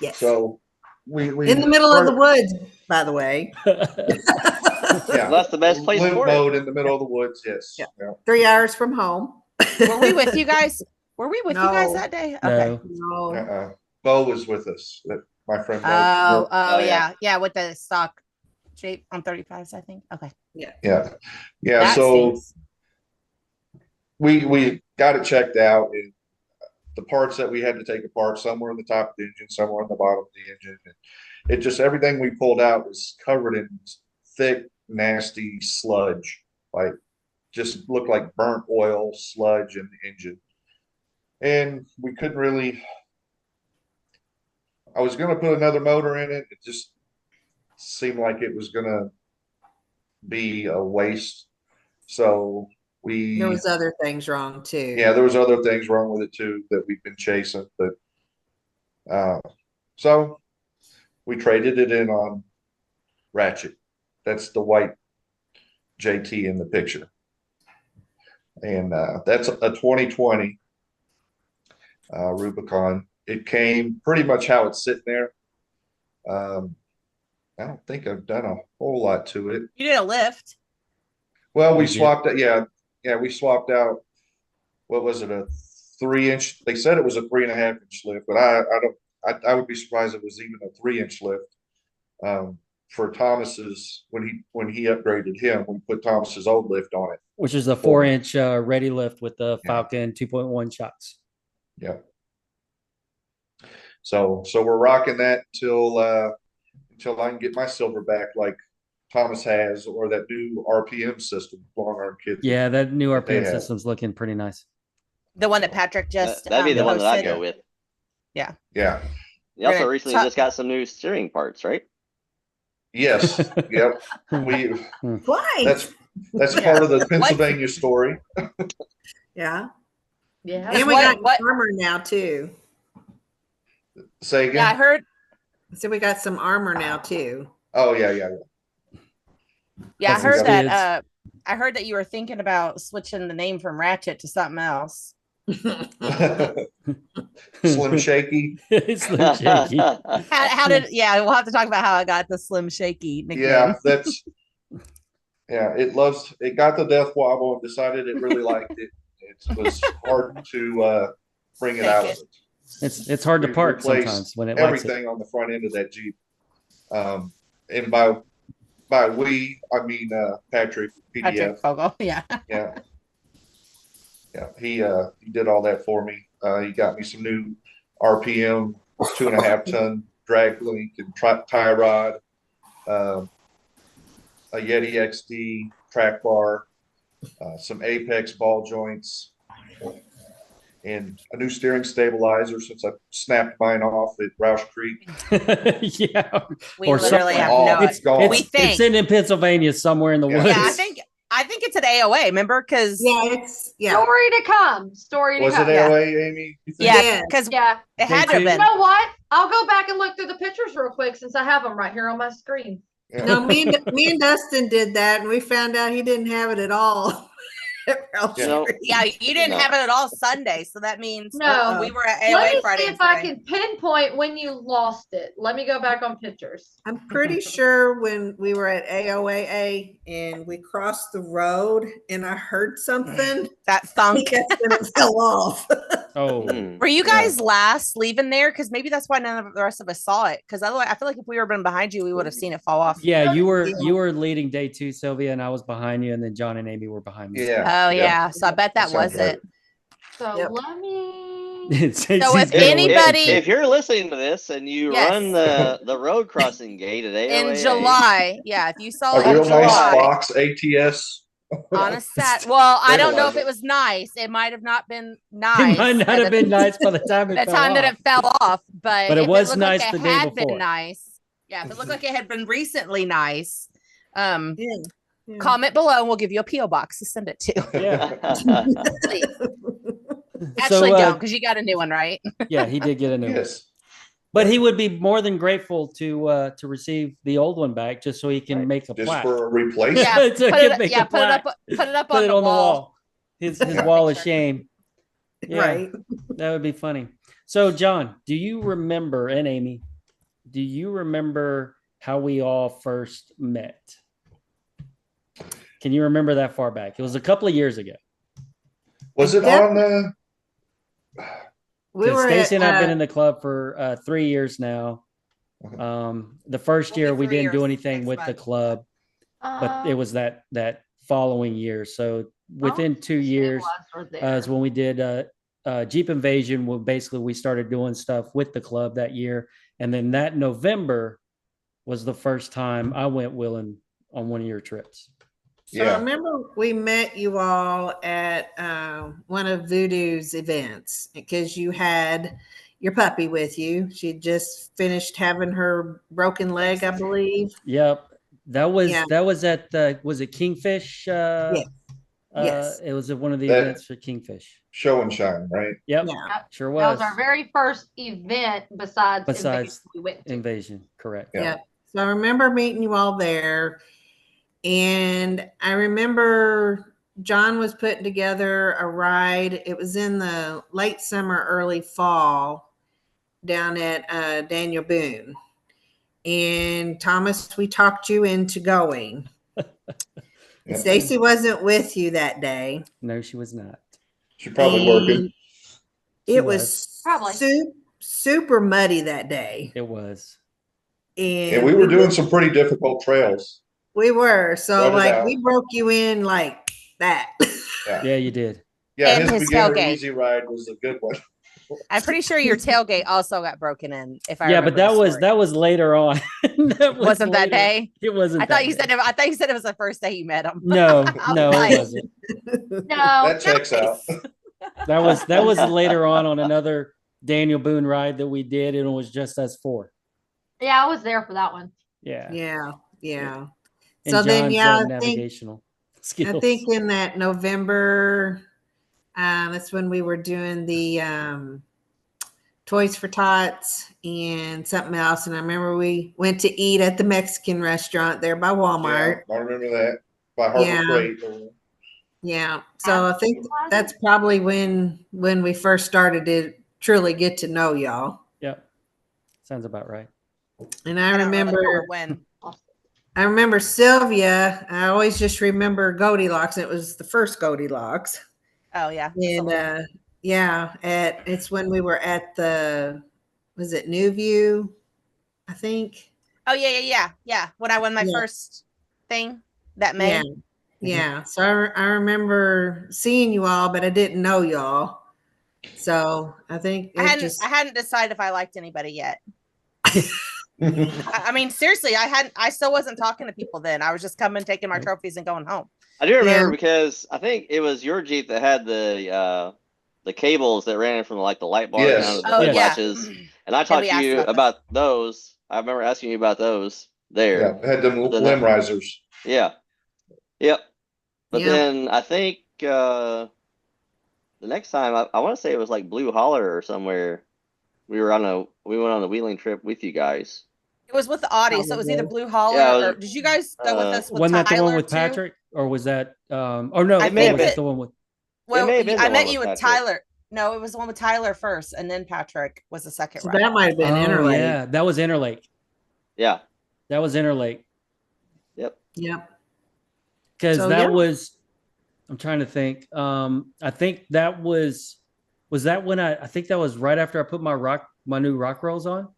Yes. So we in the middle of the woods, by the way. Yeah. That's the best place Limp for it. mode in the middle of the woods. Yes. Yeah. 3 hours from home. Were we with you guys? Were we with you guys No. that day? No. No. Bo was with us. My friend. Bo. Oh, Oh, yeah. Yeah, with the stock shape on 35s, I think. Okay. Yeah. That So stinks. we got it checked out, and the parts that we had to take apart. Some were on the top of the engine, some were on the bottom of the engine. And it just, everything we pulled out was covered in thick, nasty sludge, like just looked like burnt oil sludge in the engine. And we couldn't really, I was going to put another motor in it. It just seemed like it was going to be a waste. So There was other things wrong too. yeah, there was other things wrong with it too that we've been chasing, but so we traded it in on Ratchet. That's the white JT in the picture, and that's a 2020 Rubicon. It came pretty much how it's sitting there. I don't think I've done a whole lot to it. You did a lift. Well, we swapped it. Yeah, we swapped out. What was it? A 3-inch? They said it was a 3.5-inch lift, but I would be surprised if it was even a 3-inch lift. For Thomas's, when he upgraded him, we put Thomas's old lift on it, which is a 4-inch ready lift with the Falcon 2.1 shocks. Yeah. So we're rocking that until I can get my silver back like Thomas has, or that new RPM system, long arm kit. Yeah, that new RPM system's looking pretty nice. The one that Patrick just that'd be the one that I'd go with. Yeah. Yeah. You also recently just got some new steering parts, right? Yes. Yep. Why? That's part of the Pennsylvania story. Yeah. Yeah. And we got armor now too. Say again. Yeah, I heard. So we got some armor now too. Oh yeah. Yeah, I heard that. I heard that you were thinking about switching the name from Ratchet to something else. Slim Shaky. Slim Shaky. How did? Yeah, we'll have to talk about how I got the Slim Shaky nickname. Yeah, it got the death wobble and decided it really liked it. It was hard to bring it out of it. It's hard to park sometimes when it everything on the front end of that Jeep. And by we, I mean Patrick PDF. Patrick Fogel, yeah. He did all that for me. He got me some new RPM 2.5-ton drag link and tie rod, a Yeti XD track bar, some Apex ball joints, and a new steering stabilizer since I snapped mine off at Rausch Creek. Yeah, we literally have no. It's gone. It's in Pennsylvania somewhere in the woods. Yeah, I think it's at AoA. Remember, because Story to come. Story to come. Was it AoA, Amy? Yeah, because it had to have been. You know what? I'll go back and look through the pictures real quick since I have them right here on my screen. Yeah. No, me and Dustin did that, and we found out he didn't have it at all. Yeah, you didn't have it at all Sunday, so that means we were at AoA Let me Friday. See if I can pinpoint when you lost it. Let me go back on pictures. I'm pretty sure when we were at AoAA and we crossed the road and I heard something that thunk and it fell off. Oh, were you guys last leaving there? Because maybe that's why none of the rest of us saw it. Because otherwise, I feel like if we were been behind you, we would have seen it fall off. Yeah, you were leading day 2, Sylvia, and I was behind you, and then Jon and Amy were behind me. Yeah. Oh yeah. So I bet that was it. So let me. So if anybody, if you're listening to this and you run the road crossing gate at AoA in July, if you saw a it in real July, nice Fox ATS. On a set. Well, I don't know if it was nice. It might have not been nice. It might not have been nice by the time that it fell off. But it was nice like the day before. Been nice. Yeah, if it looked like it had been recently nice. Comment below and we'll give you a PO box to send it to. Yeah. Actually, don't, because you got a new one, right? Yeah, he did get a new one. But he would be more than grateful to receive the old one back, just so he can make a plaque. For a replacement. Yeah, put it up on the wall. His wall of shame. Yeah, right. That would be funny. So, Jon, do you remember, and Amy, do you remember how we all first met? Can you remember that far back? It was a couple of years ago. Was it on the? Stacy and I've been in the club for 3 years now. The first year we didn't do anything with the club, but it was that following year. So within 2 years is when we did Jeep Invasion, we started doing stuff with the club that year. And then that November was the first time I went wheeling on one of your trips. So I remember we met you all at one of Voodoo's events because you had your puppy with you. She just finished having her broken leg, I believe. Yep. That was at was it Kingfish? Yes. Yes. It was at one of the events for Kingfish. Show and Shine, right? Yep. Yeah. Sure was. That was our very first event besides Invasion we went to. Invasion, correct. Yeah. So I remember meeting you all there. And I remember Jon was putting together a ride. It was in the late summer, early fall down at Daniel Boone. And Thomas, we talked you into going. Stacy wasn't with you that day. No, she was not. She probably working. It was probably super muddy that day. It was. And we were doing some pretty difficult trails. We were. So we broke you in like that. Yeah, you did. Yeah, and his beginner easy ride was a good one. I'm pretty sure your tailgate also got broken in. If I but that was later on. Wasn't that day? It wasn't. I thought you said it was the first day you met him. No, it wasn't. No, that checks out. That was later on another Daniel Boone ride that we did, and it was just us four. Yeah, I was there for that one. Yeah. And so then, navigational skills. I think in that November, that's when we were doing the Toys for Tots and something else. And I remember we went to eat at the Mexican restaurant there by Walmart. Yeah, I remember that by Harbor Freight. Yeah. So I think that's probably when we first started to truly get to know y'all. Yep. Sounds about right. And I remember Sylvia. I always just remember Goldilocks. It was the first Goldilocks. Oh yeah. And it's when we were at was it New View? I think. Oh yeah. When I won my first thing that May. Yeah. So I remember seeing you all, but I didn't know y'all. So I think I hadn't decided if I liked anybody yet. I mean, seriously, I still wasn't talking to people then. I was just coming, taking my trophies and going home. I do remember because I think it was your Jeep that had the cables that ran from like the light bar down to the latches. And I talked to you about those. I remember asking you about those there. Yeah, had them limb risers. Yeah. Yep. But then I think the next time I want to say it was like Blue Holler or somewhere. We went on the wheeling trip with you guys. It was with the Audi, so it was either Blue Holler or did you guys go with us with wasn't Tyler that the one with too? Patrick? Or was that oh no, I think was the one with I met you with Tyler. No, it was the one with Tyler first, and then Patrick was the second ride. That might have been Interlake. Yeah, that was Interlake. Yeah. That was Interlake. Yep. Because was I'm trying to think. I think that was that when I think that was right after I put my new rock rolls on?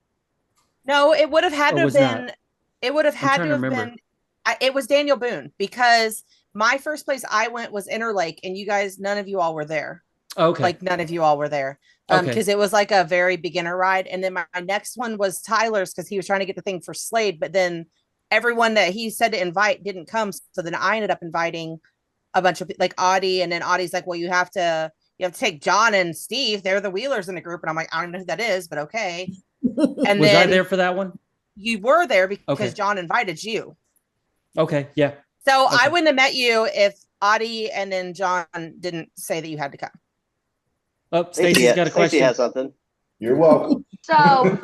No, it would have had to have been. Not? It would have had to have been. It was Daniel Boone because my first place I went was Interlake, and you guys, none of you all were there. Okay, like none of you all were there because it was like a very beginner ride, and then my next one was Tyler's because he was trying to get the thing for Slade, but then everyone that he said to invite didn't come, so then I ended up inviting a bunch of like Audie, and then Audie's like, well, you have to take Jon and Steve. They're the wheelers in the group, and I'm like, I don't know who that is, but okay. And was I there for that one? You were there because Jon invited you. Okay, yeah. So I wouldn't have met you if Audie and then Jon didn't say that you had to come. Oh, Stacey's got a question. Stacey has something. You're welcome. So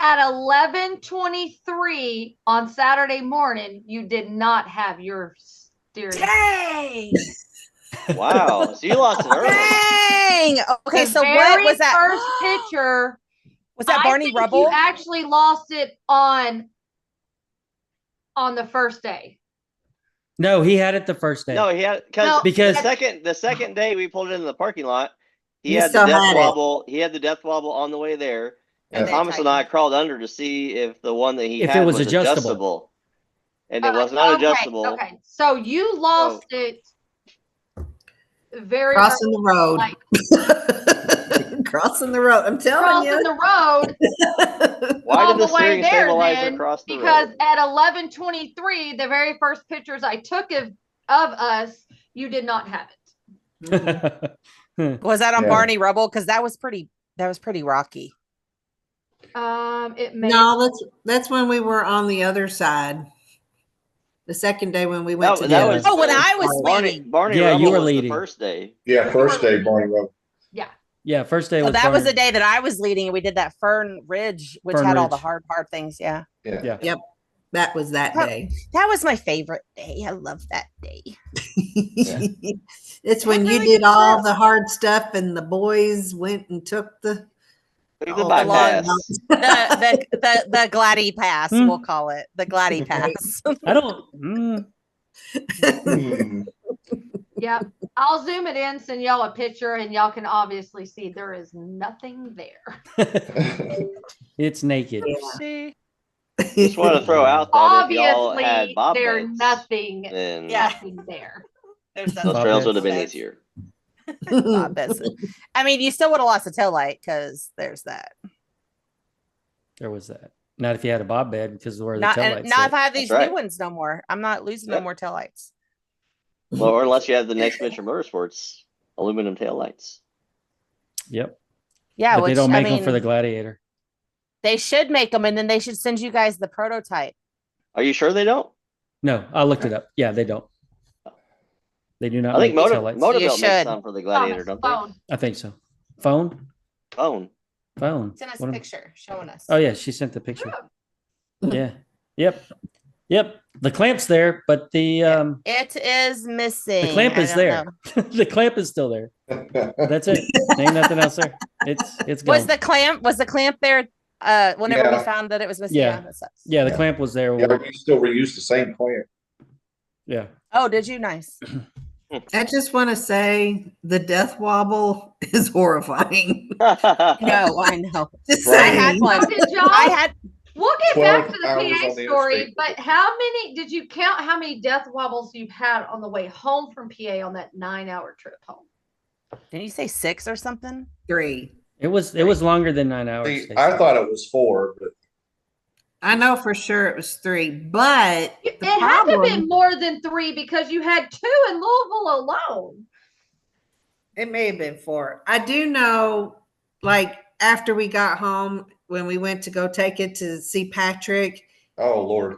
at 11:23 on Saturday morning, you did not have your steering. Dang! Wow. So you lost it early. Dang! Okay, so very what was that? First picture. Was that Barney Rubble? You actually lost it on the first day. No, he had it the first day. No, he had because the second day we pulled it in the parking lot, he had the death wobble. He had the death wobble on the way there, and Thomas and I crawled under to see if the one that he had was adjustable. And it was not adjustable. Okay, so you lost it. very Crossing the road. like Crossing the road. I'm telling crossing you. the road Why all did the the way steering there stabilizer then, cross the because road? at 11:23, the very first pictures I took of us, you did not have it. Was that on Yeah. Barney Rubble? Because that was pretty rocky. It may No, that's when we were on the other side. The second day when we went to That the was Oh, when I was leading. Barney Yeah, you Rubble were was leading. the first day. Yeah, first day, Barney Rubble. yeah. Yeah, first day Oh, was that was Barney. the day that I was leading, and we did that Fern Ridge, which Fern had all the Ridge. hard things. Yeah. Yeah. Yeah. That was that day. That was my favorite day. I love that day. It's when Had you really did good all trips. the hard stuff and the boys went and took the Look at the all bypass. The Gladdy Pass, Hmm. we'll call it the Gladdy Pass. I don't. Hmm. Yeah. I'll zoom it in, send y'all a picture, and y'all can obviously see there is nothing there. It's naked. See? Just want to throw out that if y'all had Obviously, bob there's beds, nothing, then nothing there. There's those Bob trails beds. would have been easier. Bob beds. I mean, you still would have lost a tail light because there's that. There was that. Not if you had a bob bed because where the Not taillights if I sit. have these That's right. new ones no more. I'm not losing no Yep. more tail lights. Well, or unless you have the next Venture Motorsports aluminum taillights. Yep. Yeah, But which they don't I make them for the mean, Gladiator. they should make them, and then they should send you guys the prototype. Are you sure they don't? No, I looked it up. Yeah, they don't. They do not I think make Motor, taillights. Motorbilt You makes should. some for the Gladiator, don't they? Phone. I think so. Phone? Phone. Phone. Send us What a am- picture showing us. Oh, yeah, she sent the picture. Yeah. Yep. Yep. The clamp's there, but the It is missing. clamp I is don't there. know. The clamp is still there. That's it. Ain't nothing else there. It's gone. Was the clamp there whenever Yeah. we found that it was missing? Yeah. That sucks. Yeah, the clamp was there. Yeah, we still reuse the same plant. Yeah. Oh, did you? Nice. I just want to say the death wobble is horrifying. No, I know. Just Right. I had saying. one. So did y'all? I had We'll get back 12 to the hours PA on the story, interstate. but how many did you count? How many death wobbles you've had on the way home from PA on that 9-hour trip home? Didn't you say 6 or something? 3. It was longer than 9 hours. See, Stacey. I thought it was 4, but I know for sure it was 3, but It the had to have problem, been more than 3 because you had 2 in Louisville alone. it may have been 4. I do know, like after we got home, when we went to go take it to see Patrick, oh Lord.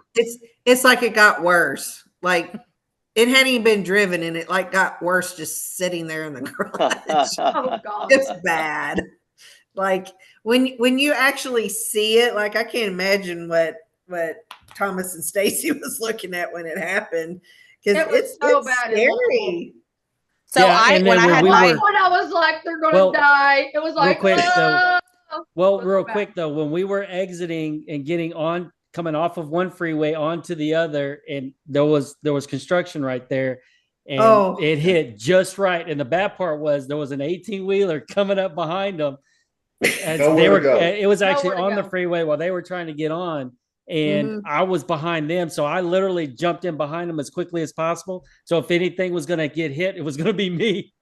it's like it got worse. Like it hadn't even been driven and it like got worse just sitting there in the garage. Oh God. It's bad. Like when you actually see it, like I can't imagine what Thomas and Stacy was looking at when it happened. Because It was it's so bad in scary. So Yeah, and when then I when had we my were- When I was like, they're gonna Well, die. It was like, quick, though. "Oh." Well, was real so quick though, when we were exiting and getting on, coming off of one freeway onto the other, and there was construction right there, and Oh. it hit just right. And the bad part was there was an 18-wheeler coming up behind them. As Nowhere they to were, go. it was actually Nowhere to on the go. freeway while they were trying to get on, and Mhm. I was behind them, so I literally jumped in behind them as quickly as possible. So if anything was going to get hit, it was going to be me.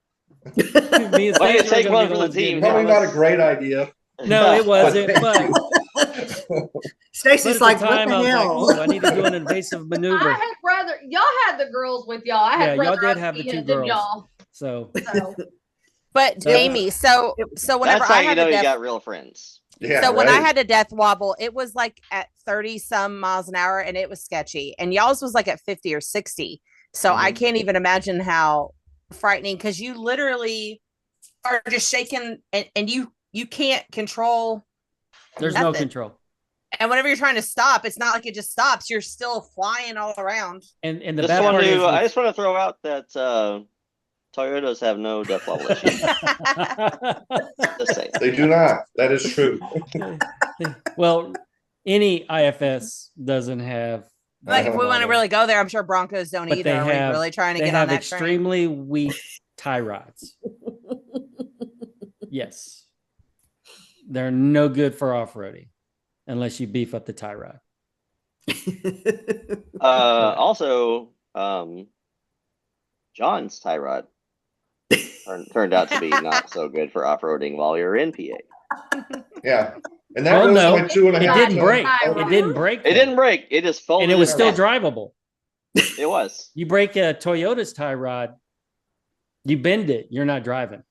Me and Why do you Stacey were take gonna one be for the ones getting team? hit. Probably not a great idea. No, it wasn't. Thank But you. Stacy's at like, the time, what I the was like, hell? "Ooh, I need to do an invasive maneuver." I had rather y'all had the girls with y'all. I had Yeah, y'all rather did us have the be 2 it than girls. y'all. So So but That was- Amy, so whenever That's how I you had know the you death, got real friends. Yeah, so when I right. had a death wobble, it was like at 30 some miles an hour, and it was sketchy. And y'all's was like at 50 or 60. So I Mhm. can't even imagine how frightening, because you literally are just shaking, and you can't control. there's no Nothing. control. And whenever you're trying to stop, it's not like it just stops. You're still flying all around. And the Just bad want part is, to, I just want to throw out that Toyotas have no death wobble issue. Just saying. They do not. That is true. well, any IFS doesn't have, Like if we want to really go there, I'm sure Broncos don't but either. they Are we have really trying to they get on have that train? extremely weak tie rods. Yes, they're no good for off-roading unless you beef up the tie rod. Also, John's tie rod turned out to be not so good for off-roading while you're in PA. Yeah. And that was no, my 2.5. it didn't break. Right. It didn't break. It didn't break. It just folded. And it was in still half. drivable. It was. You break a Toyota's tie rod, you bend it, you're not driving.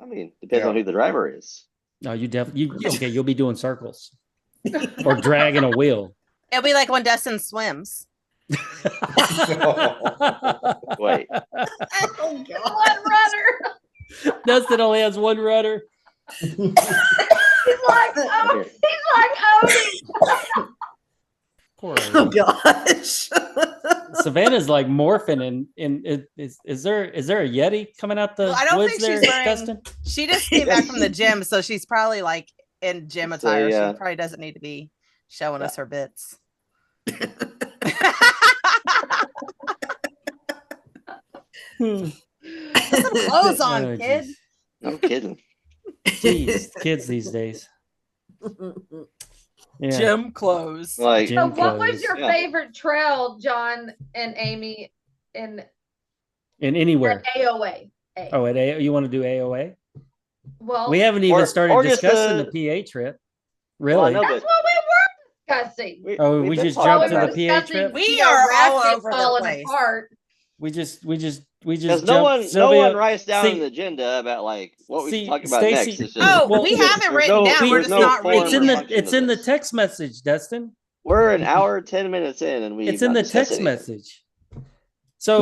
I mean, depends on who the driver is. No, you'll be doing circles or dragging a wheel. It'll be like when Dustin swims. Wait. Oh, God. One rudder. Dustin only has one rudder. He's like, oh, he's like Odie. Poor Oh Odie. gosh. Savannah's like morphing is there a Yeti coming out the Well, I don't woods think there, she's wearing- Dustin? She just came back from the gym, so she's probably like in gym attire. yeah. She probably doesn't need to be showing us her bits. Put some clothes on, Oh, kid. geez. No kidding. Jeez, kids these days. Yeah. Gym clothes. Like, Gym So what was clothes. your Yeah. favorite trail, Jon and Amy, in And anywhere. AoA? Oh, you want to do AoA? Well, We haven't even Or started just discussing the- the PA trip. Well, I Really? know, that's what we were discussing. Oh, we've we been just talking jumped Well, to we the were PA discussing, trip? We you know, are all Ratchet over the falling place. apart. We just Because jumped. no one Sylvia, writes down see- an agenda about like what we see, talk about Stacey- next. It's just, Oh, Well, we have it there's written down. We're there's just no not form it's reading in or it. the function it's to in the this. text message, Dustin. We're an hour 10 minutes in, and we It's in the text message. So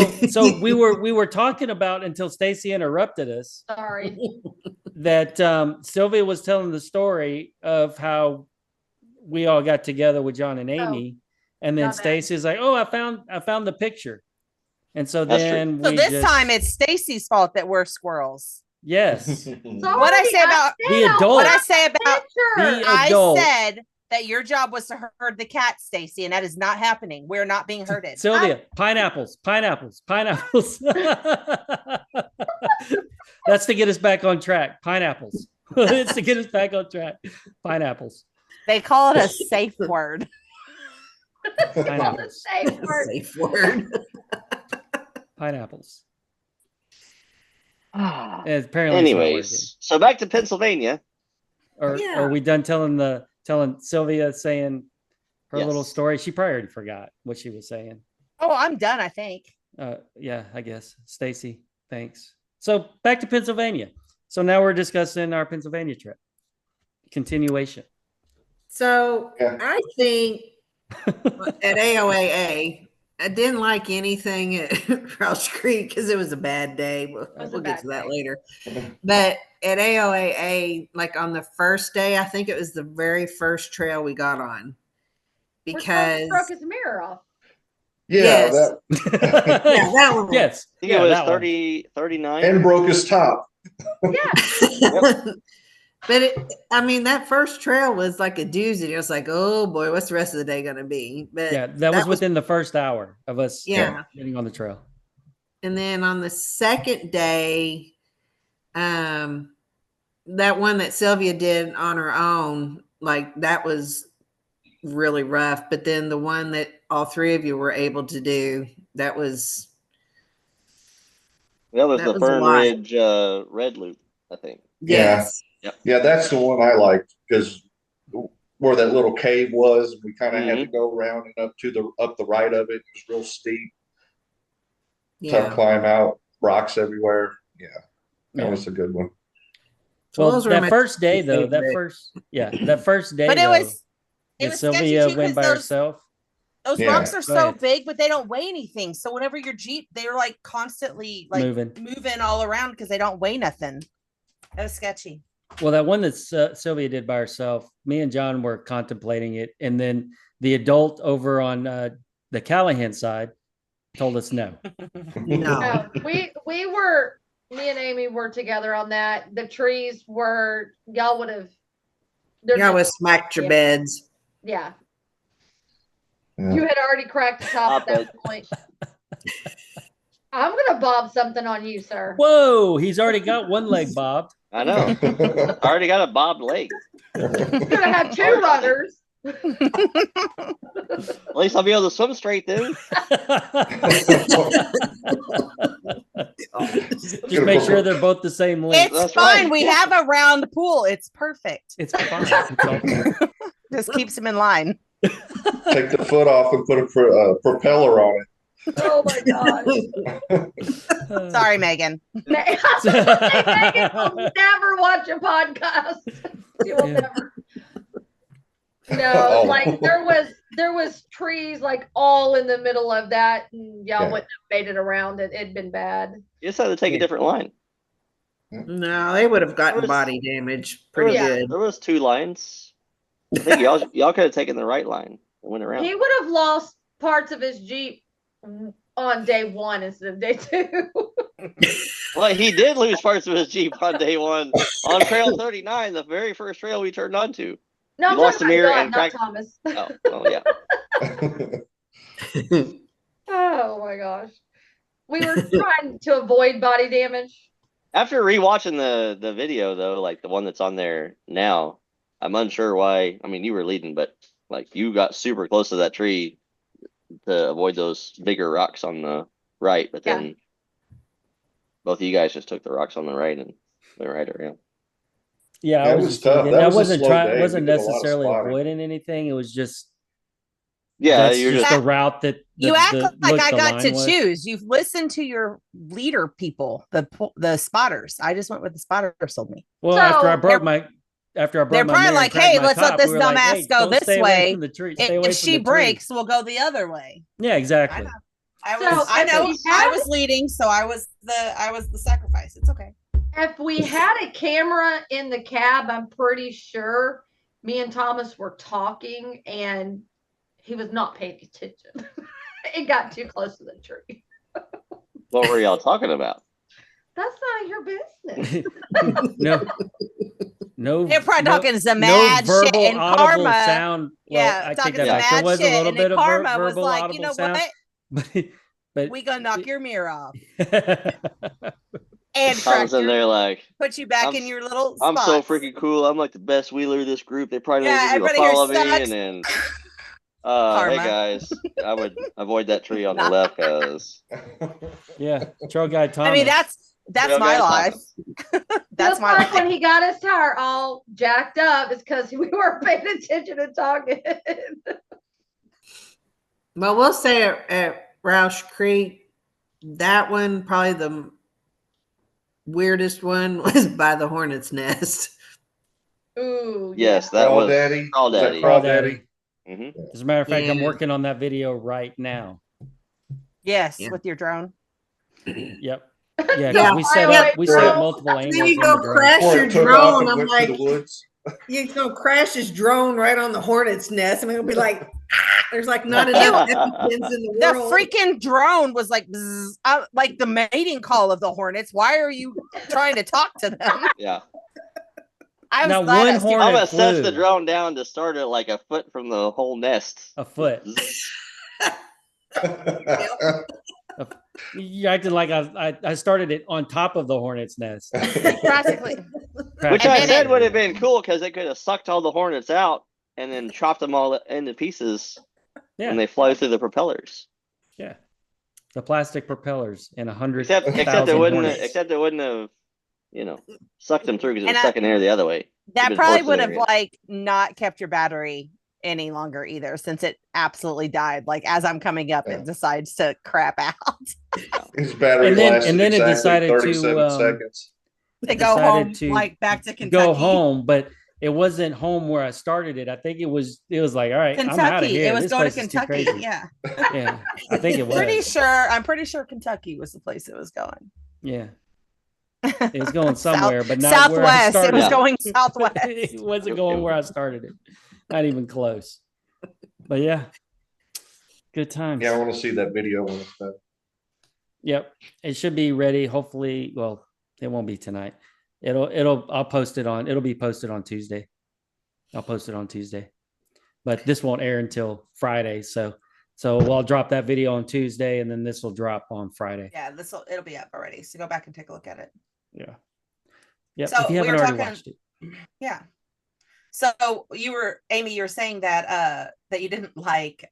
we were talking about until Stacy interrupted us Sorry. that Sylvia was telling the story of how we all got together with Jon and Amy, and then my bad. Stacy's like, "Oh, I found the picture," and so That's then So we this just, time it's Stacy's fault that we're squirrels. yes, Sorry, What I say about The adult. what I say about The I adult. said that your job was to herd the cat, Stacy, and that is not happening. We're not being herded. Sylvia, pineapples. That's to get us back on track. Pineapples. It's to get us back on track. Pineapples. They call it a safe word. Pineapples. Safe word. Safe word. Pineapples. And apparently, it's not Anyways, so back to Pennsylvania. working. Yeah. Are we done telling Sylvia saying her Yes. little story? She probably already forgot what she was saying. Oh, I'm done, I think. Yeah, I guess. Stacy, thanks. So back to Pennsylvania. So now we're discussing our Pennsylvania trip. Continuation. So Yeah. I think at AoAA, I didn't like anything at Rausch Creek because it was a bad day. was a We'll get bad to that day. later. But at AoAA, like on the first day, I think it was the very first trail we got on. Which Because broke his mirror off. Yeah, Yes. that yeah, that one. Yes. I think Yeah, it was that one. 30, 39. and broke his top. Yeah. But that first trail was like a doozy. It was like, oh boy, what's the rest of the day going to be? But Yeah, that was within the first hour of us Yeah. getting on the trail. And then on the second day, that one that Sylvia did on her own, like that was really rough. But then the one that all three of you were able to do, that was That was That the was a Fern lot. Ridge Red Loop, I think. Yeah. yes. Yeah, that's the one I liked because where that little cave was, we kind of had to go around and up the right of it. It was real steep, tough Yeah. climb out, rocks everywhere. Yeah, that Yeah. was a good one. So Well, those were that my first day two though, that favorite. first day, But it though, was did sketchy Sylvia too, went 'cause by those herself? Yeah. rocks are Go so ahead. big, but they don't weigh anything. So whenever your Jeep, they're like constantly like moving all around because they don't weigh nothing. That was sketchy. Well, that one that Sylvia did by herself, me and Jon were contemplating it, and then the adult over on the Callahan side told us no. No. No, we were, me and Amy were together on that. The trees were, y'all would have. Y'all would smacked your Yeah. beds. Yeah. Yeah. You had already cracked the top at that point. I'm gonna bob something on you, sir. Whoa, he's already got one leg bobbed. I know. I already got a bobbed leg. You're gonna have two runners. At least I'll be able to swim straight then. Just make sure they're both the same length. It's fine. We have a round pool. It's perfect. It's fine. It's all good. Just keeps him in line. Take the foot off and put a propeller on it. Oh my God. Sorry, Megan. Megan will never watch a podcast. She will never. No, like there was trees like all in the middle of that, and y'all wouldn't have made it around it. It'd been bad. You just had to take a different line. No, they would have gotten body damage pretty good. There was 2 lines. I think y'all could have taken the right line and went around. He would have lost parts of his Jeep on day 1 instead of day 2. Well, he did lose parts of his Jeep on day 1 on Trail 39, the very first trail we turned onto. No, you lost the mirror and not Thomas. Oh yeah. Oh my gosh. We were trying to avoid body damage. After rewatching the video though, like the one that's on there now, I'm unsure why. I mean, you were leading, but like you got super close to that tree to avoid those bigger rocks on the right, but then both of you guys just took the rocks on the right and went right around. Yeah, That was tough. That wasn't day. wasn't We did a lot of necessarily spotting. avoiding anything. It was just you're just a route that You act like I got to was. choose. You've listened to your leader people, the spotters. I just went with the spotters told me. Well, So, after I brought my They're mirror probably and like, cracked hey, my let's let top, this we were like, dumbass hey, go don't this stay away way. from the tree. Stay away If from she the breaks, we'll go the other way. tree. Yeah, exactly. I So, know. I was leading, so I was the sacrifice. It's okay. If we had a camera in the cab, I'm pretty sure me and Thomas were talking and he was not paying attention. It got too close to the tree. What were y'all talking about? That's none of your business. No, They're probably talking some no mad shit verbal and audible karma. sound. Well, Yeah, I take talking that some back. There mad was a shit, little and bit then of karma was verbal like, audible you know sound. what? But We gonna knock your mirror off Tom's and crack in there like, put you back in your little I'm so spots. freaking cool. I'm like the best wheeler of this group. They probably Yeah, don't even everybody here follow me. sucks. And then, hey Karma. guys, I would avoid that tree on the left because yeah, trail guy Thomas. I mean, that's Trail my guy life. That's Just my like when life. he got his tire all jacked up, it's because we weren't paying attention and talking. Well, we'll say at Rausch Creek, that one, probably the weirdest one, was by the hornet's nest. Ooh, yes, that was Crawdaddy. Crawdaddy. Was that Crawdaddy? Mm-hmm. As a matter of fact, I'm Yeah. working on that video right now. Yes, Yeah. with your drone. Yep. Yeah, 'cause Yeah. we set Yeah. up multiple And angles. then you in go the drone. crash Before your it took off drone. and I'm went like, through the woods. you're gonna crash his drone right on the hornet's nest. I mean, it'll be like, there's like not enough epipens in the The world. freaking drone was like, bzz, like the mating call of the hornets. Why are you trying to talk to them? Yeah. I was Now, glad one I see- hornet- I'm gonna set flew. the drone down to start it like a foot from the whole nest. A foot. You acted like I started it on top of the hornet's nest. practically. Which And I then said it- would have been cool because it could have sucked all the hornets out and then chopped them all into pieces Yeah, when they fly through the propellers. yeah. The plastic propellers and 100,000 Except it wouldn't hornets. have, sucked them through because it And was sucking air the other way. That been probably forced would in have there, yeah. like not kept your battery any longer either, since it absolutely died. Like as I'm coming up, Yeah. it decides to crap out. His battery And then- lasted and then it exactly decided to, 37 seconds. To go Decided home, to like back to Kentucky. Go home, but it wasn't home where I started it. I think it was like, all right, I'm out of Kentucky. here. It was This going to place is too Kentucky. crazy. Yeah. Yeah, I think it was. I'm pretty sure Kentucky was the place it was going. Yeah, it was going somewhere, but not where I Southwest. It started. was Yeah. going southwest. It wasn't going where I started it. Not even close. But yeah, good times. Yeah, I want to see that video when it's done. Yep, it should be ready. Hopefully, well, it won't be tonight. I'll post it on. It'll be posted on Tuesday. I'll post it on Tuesday, but this won't air until Friday. So I'll drop that video on Tuesday, and then this will drop on Friday. Yeah, it'll be up already. So go back and take a look at it. Yeah. Yep. So if you we haven't were already talking- watched it, Yeah. So Amy, you were saying that you didn't like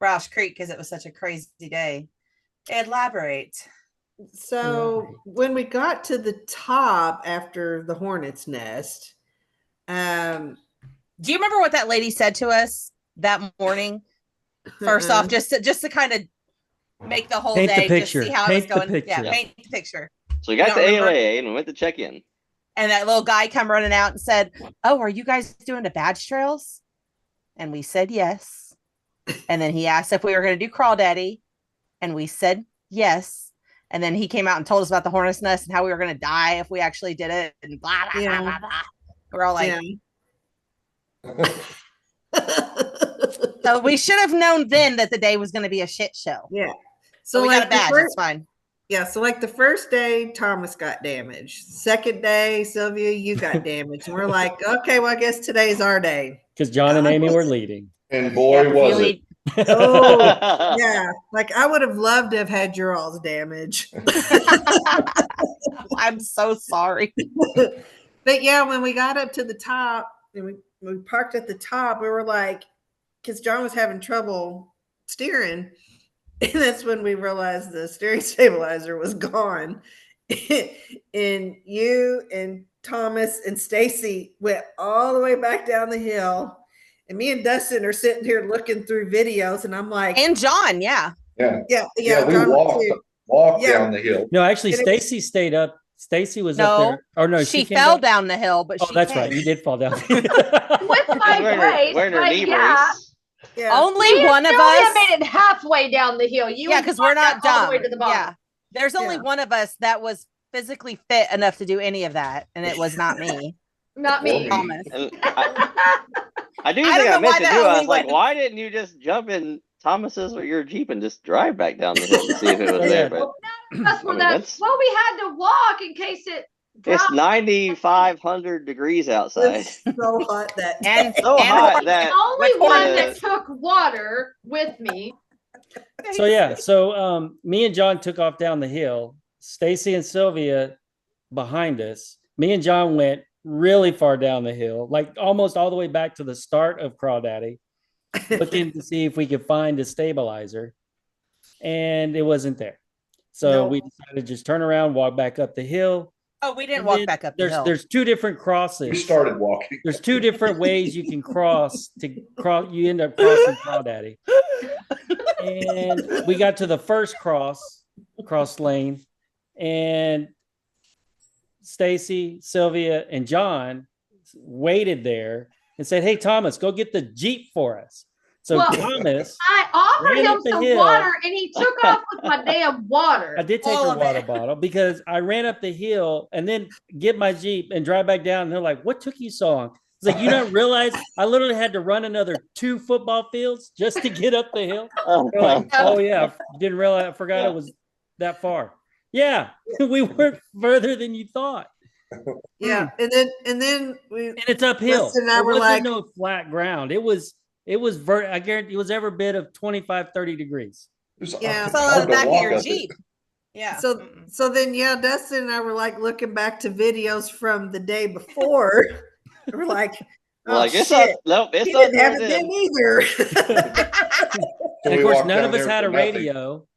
Rausch Creek because it was such a crazy day. Elaborate. So when we got to the top after the hornet's nest, Do you remember what that lady said to us that morning? First off, just to kind of make the whole Paint the day, picture. just see how Paint it was going. the picture. Yeah, paint the picture. So we got to don't remember? AoAA and we went to check in. And that little guy come running out and said, "Oh, are you guys doing the badge trails?" And we said yes. And then he asked if we were going to do Crawdaddy, and we said yes. And then he came out and told us about the hornet's nest and how we were going to die if we actually did it, and blah blah blah blah blah. We're all like, so we should have known then that the day was going to be a shit show. Yeah. So we got a badge. It's fine. Yeah. So like the first day, Thomas got damaged. Second day, Sylvia, you got damaged. And we're like, okay, well, I guess today's our day. Because Jon and Amy were leading. And boy, was it. Oh, yeah. Like I would have loved to have had your all's damage. I'm so sorry. But yeah, when we got up to the top and we parked at the top, we were like, because Jon was having trouble steering. And that's when we realized the steering stabilizer was gone. And you and Thomas and Stacy went all the way back down the hill. And me and Dustin are sitting here looking through videos, and I'm like, and Jon, yeah. Yeah. Yeah. We Jon walked down the hill. No, actually, Stacy stayed up. Stacy was up there. Oh no, she fell down the hill, but oh, that's right. You did fall down. With my grace, wearing her knee yeah. brace. Yeah. Only one of Sylvia us made it halfway down the hill. You because we're not dumb. all the way to the bottom. Yeah, there's only one of us that was physically fit enough to do any of that, and it was not me. Not me. Thomas. I do think I meant to do. I was like, why didn't you just jump in Thomas's or your Jeep and just drive back down the hill to see if it was there? But Well, we had to walk in case it dropped. It's 9,500 degrees outside. It's so hot that day. And So hot that the only one that took water with me. So yeah, so me and Jon took off down the hill. Stacy and Sylvia behind us. Me and Jon went really far down the hill, like almost all the way back to the start of Crawdaddy, looking to see if we could find a stabilizer, and it wasn't there. So we decided to just turn around, walk back up the hill. Oh, we didn't walk back up the hill. There's two different crosses. We started walking. There's two different ways you can cross to cross. You end up crossing Crawdaddy. And we got to the first cross lane, and Stacy, Sylvia, and Jon waited there and said, "Hey, Thomas, go get the Jeep for us." So Thomas, I offered ran him up the some hill. water, and he took off with my damn water. I did take All her of water it. bottle because I ran up the hill and then get my Jeep and drive back down. And they're like, "What took you so long?" It's like, you don't realize I literally had to run another 2 football fields just to get up the hill. They're like, oh yeah, didn't realize. I forgot it was that far. Yeah, we went further than you thought. Yeah, and then we And it's uphill. Listen, I It were wasn't like- no flat ground. I guarantee it was every bit of 25, 30 degrees. Yeah. Fell out of the back of your Jeep. Yeah. So then Dustin and I were like looking back to videos from the day before. We're like, oh Like it's shit, up. Nope, he it's up didn't have there. it then either. And of we course, walked none down of us there had a for nothing. radio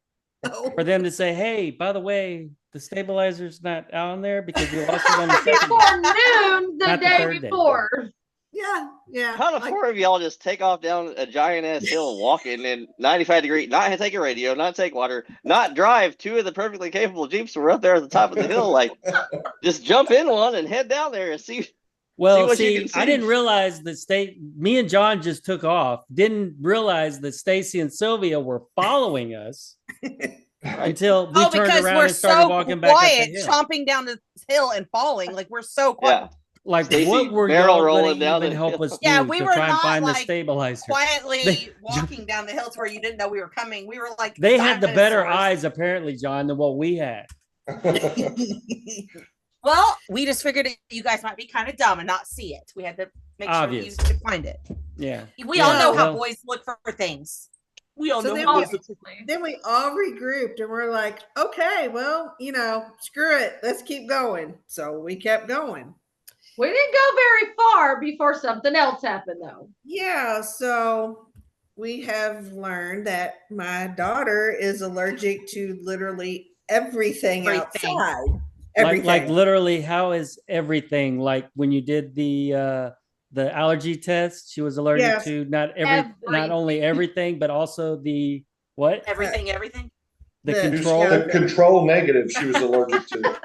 for them to say, "Hey, by the way, the stabilizer's not on there because you lost it on the second day." Before noon the Not the day third day. before. Yeah. How the Like, 4 of y'all just take off down a giant ass hill walking in 95 degree, not take a radio, not take water, not drive 2 of the perfectly capable Jeeps were up there at the top of the hill. Like, just jump in one and head down there and see. Well, what you see, can see. I didn't realize that me and Jon just took off. Didn't realize that Stacy and Sylvia were following us until we turned because around we're and started so walking back up quiet, the hill. chomping down the hill and falling. Like we're so quiet. Yeah. Like, Stacy what were barrel y'all rolling going to down even the help hill. us do Yeah, we to were try and not, find the like, stabilizer? Quietly walking down the hill to where you didn't know we were coming. We were like They had the better dinosaurs. eyes, apparently, Jon, than what we had. Well, we just figured you guys might be kind of dumb and not see it. We had to make Obvious. sure you could find it. Yeah. We all know how well- boys look for things. We all So know then how we- boys look for things. Then we all regrouped and we're like, okay, well, screw it. Let's keep going. So we kept going. We didn't go very far before something else happened, though. Yeah. So we have learned that my daughter is allergic to literally everything Everything. outside. Like Everything. literally, how is everything? Like when you did the allergy test, she was allergic Yes. to not Everything. only everything, but also the what? Everything. The The- control. The control negative she was allergic to.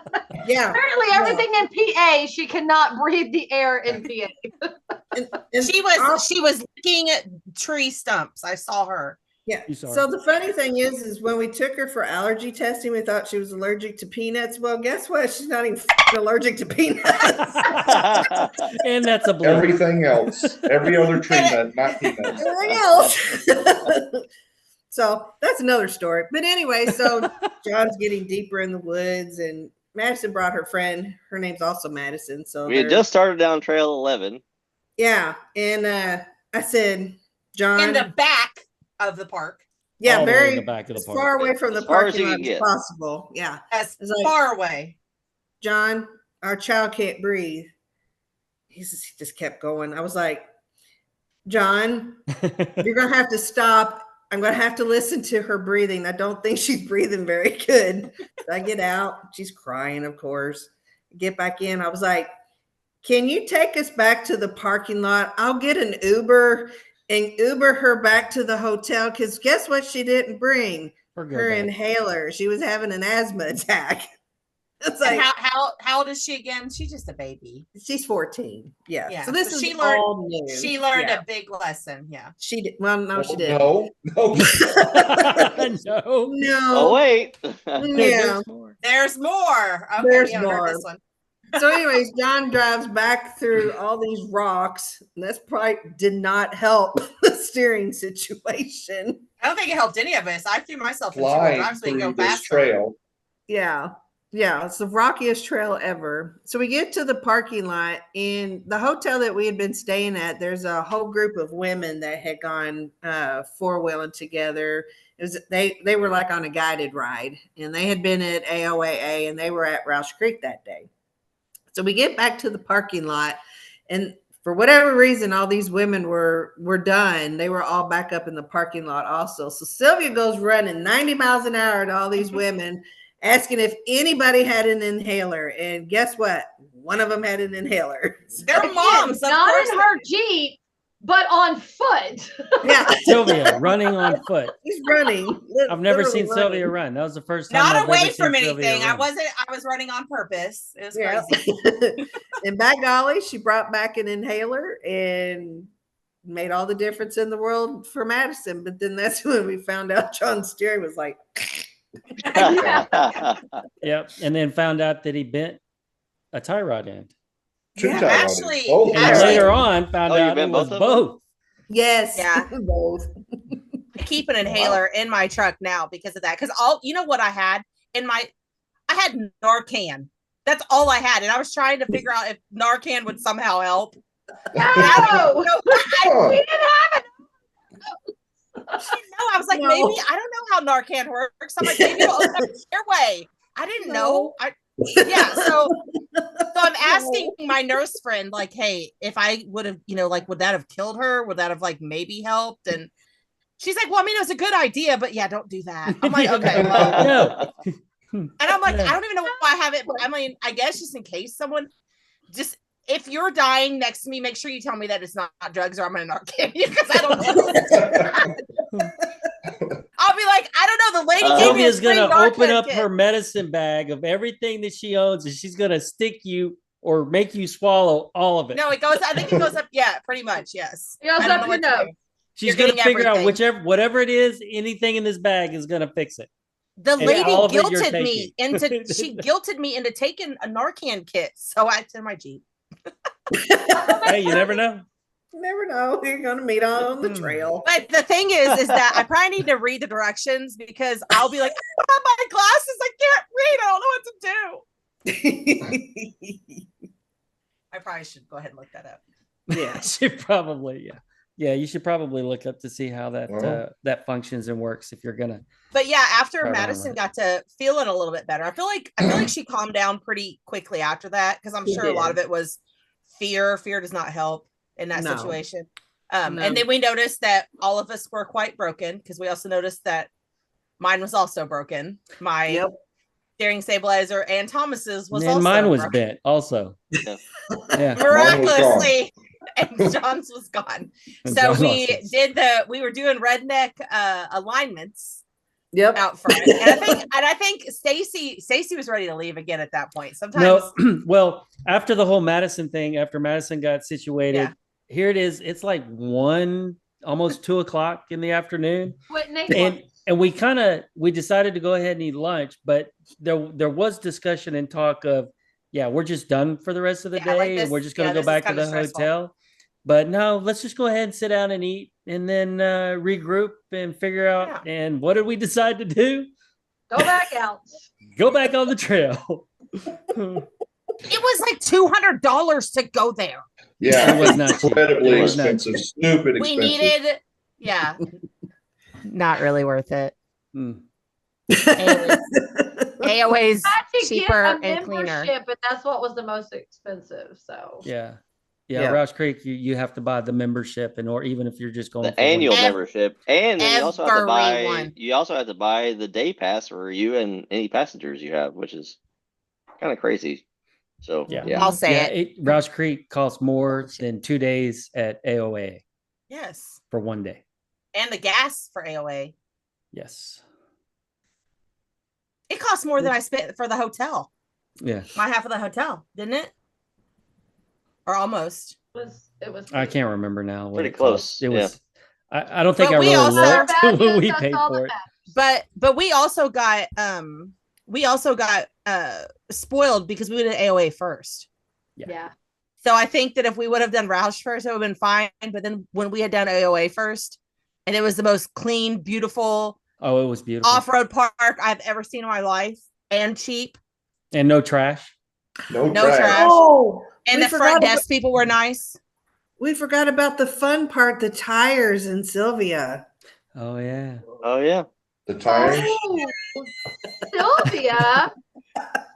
Yeah. Apparently, everything in PA, she cannot breathe the air in PA. And She was licking at tree stumps. I saw her. Yeah. You saw So her. the funny thing is when we took her for allergy testing, we thought she was allergic to peanuts. Well, guess what? She's not even allergic to peanuts. And that's a blue. Everything else, every other tree nut, not peanuts. Everything else. So that's another story. But anyway, so John's getting deeper in the woods, and Madison brought her friend. Her name's also Madison. So We had just started down Trail 11. yeah, and I said, John, In the back of the park. yeah, all the way in very the back of the as park. far away from the As far as parking you lot can as get. possible. Yeah, As It's like- far away. John, our child can't breathe. He just kept going. I was like, John, you're gonna have to stop. I'm gonna have to listen to her breathing. I don't think she's breathing very good. So I get out. She's crying, of course. Get back in. I was like, can you take us back to the parking lot? I'll get an Uber and Uber her back to the hotel. Because guess what? She didn't bring Or go her back. inhaler. She was having an asthma attack. It's And like how old is she again? She's just a baby. she's 14. Yeah. Yeah, So this so is she learned- all new. She learned Yeah. a big lesson. Yeah. She did. Well, no, she didn't. No. no. No. Oh, wait. Yeah. There's more. There's more. Okay, There's we haven't heard more. this one. So, anyways, John drives back through all these rocks. And that's probably did not help the steering situation. I don't think it helped any of us. I threw myself into it. Flying I was going to through go this faster. trail. Yeah. Yeah. It's the rockiest trail ever. So we get to the parking lot, and the hotel that we had been staying at, there's a whole group of women that had gone four-wheeling together. It was they were like on a guided ride, and they had been at AoAA, and they were at Rausch Creek that day. So we get back to the parking lot, and for whatever reason, all these women were done. They were all back up in the parking lot also. So Sylvia goes running 90 miles an hour to all these women, asking if anybody had an inhaler. And guess what? One of them had an inhaler. Their moms, of Not course. in her Jeep, but on foot. Yeah, Sylvia running on foot. he's running. I've never literally seen running. Sylvia run. That was the first time. Not I've away ever seen from Sylvia anything. I run. was running on purpose. It was Yeah. crazy. And by golly, she brought back an inhaler and made all the difference in the world for Madison. But then that's when we found out John's steering was like, Yep. And then found out that he bent a tie rod end. Two Yeah, tie rodders. actually- Both And Actually- later on found Oh, you out it bent was both of them? both. yes, Yeah. both. I keep an inhaler in my truck now because of that. Because you know what I had I had Narcan. That's all I had, and I was trying to figure out if Narcan would somehow help. No, Huh. we didn't have it. I was like, No. maybe I don't know how Narcan works. I'm like, maybe it'll open up the airway. I didn't know. So I'm asking my nurse friend, like, hey, if I would have, would that have killed her? Would that have maybe helped? And she's like, well, I mean, it was a good idea, but yeah, don't do that. I'm like, okay, well, No. and I'm like, Yeah. I don't even know why I have it, but I mean, I guess just in case someone if you're dying next to me, make sure you tell me that it's not drugs or I'm gonna Narcan you because I don't know. I'll be like, I don't know. The lady gave me a Sylvia's free gonna Narcan open up kit. her medicine bag of everything that she owns, and she's gonna stick you or make you swallow all of it. No, I think it goes up. Yeah, pretty much. Yes. It goes I don't up know your what to nose. do. She's you're gonna getting figure out everything. whatever it is, anything in this bag is gonna fix it. The And lady all of it you're guilted me taking. she guilted me into taking a Narcan kit. So it's in my Jeep. Hey, you never know. You never know who you're going to meet on the trail. But the thing is that I probably need to read the directions because I'll be like, I don't have my glasses. I can't read. I don't know what to do. I probably should go ahead and look that up. Yeah. Should probably, yeah. You should probably look up to see how that Well. that functions and works if you're gonna. But yeah, after Right on, Madison right. got to feeling a little bit better, I feel like she calmed down pretty quickly after that because I'm She sure a lot did. of it was fear. Fear does not help in that No. situation. No. And then we noticed that all of us were quite broken because we also noticed that mine was also broken. My Yep. steering stabilizer, and Thomas's was and also mine was broken. bent also. Yeah. Yeah. Miraculously, and John's was gone. And So John we lost his. we were doing redneck alignments Yep. out front, and I think Stacy was ready to leave again at that point. Sometimes, No, well, after the whole Madison thing, after Madison got situated, Yeah. here it is. It's like 1, almost 2:00 in the afternoon. And we decided to go ahead and eat lunch, but there was discussion and talk of, yeah, we're just done for the rest of the Yeah, day, like and this- we're just going yeah, to go this is back to kinda the stressful. hotel. But no, let's just go ahead and sit down and eat, and then regroup and figure out. Yeah. And what did we decide to do? Go back out. Go back on the trail. it was like $200 to go there. Yeah, It was not cheap. incredibly It was not expensive, cheap. stupid We expensive. needed, yeah, not really worth it. Mm. AoA's Had to cheaper get a and cleaner. membership, and that's what was the most expensive. So Yeah. Yeah. Rausch Creek, you have to buy the membership, or even if you're just going The for one annual day. membership, and then you also have to buy. Everyone. You also have to buy the day pass for you and any passengers you have, which is kind of crazy. So Yeah. yeah. I'll say it. Rausch Creek costs more than 2 days at AoA Yes, for one day. and the gas for AoA. Yes. It cost more than I spent for the hotel. Yeah. My half of the hotel, didn't it? Or almost. it was. I can't remember now. What Pretty it cost. close, It was. I don't think But I we really also- looked Our when we that's paid all for that it. matters. But we also got spoiled because we did AoA first. Yeah. So I think that if we would have done Roush first, it would have been fine. But then when we had done AoA first, and it was the most clean, beautiful Oh, it was beautiful. off-road park I've ever seen in my life, and cheap, And no trash. No No trash. trash. Oh, and we the front forgot desk people were nice. we forgot about the fun part, the tires in Sylvia. Oh yeah. Oh yeah. The tires. Oh,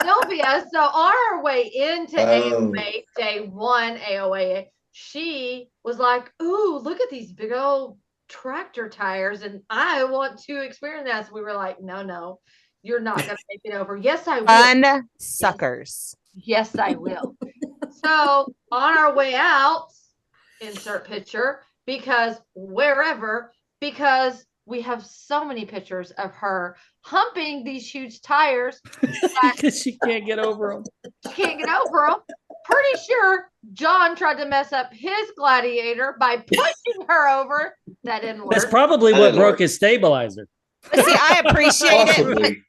Sylvia. So on our way into Oh. AOA, day one AOA, she was like, "Ooh, look at these big old tractor tires, and I want to experience that." So we were like, "No, you're not going to make it over." Yes, I will. Fun suckers. Yes, I will. So on our way out, insert picture, because we have so many pictures of her humping these huge tires. Because she can't get over them. She can't get over them. Pretty sure John tried to mess up his Gladiator by pushing her over. That didn't work. That's probably That what didn't broke work. his stabilizer. But see, I appreciate it. Possibly.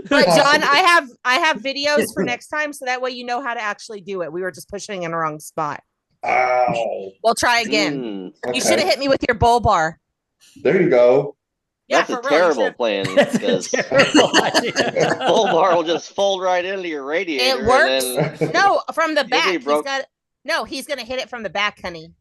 But John, Possibly. I have videos for next time, so that way you know how to actually do it. We were just pushing in the wrong spot. Ow. We'll try again. Mm, You should have Okay. hit me with your bull bar. There you go. Yeah, that's a for real. You terrible should've- plan That's a because terrible idea. bull bar will just fold right into your radiator. It works. And then, No, from the Usually back. He's broke- got he's gonna hit it from the back, honey.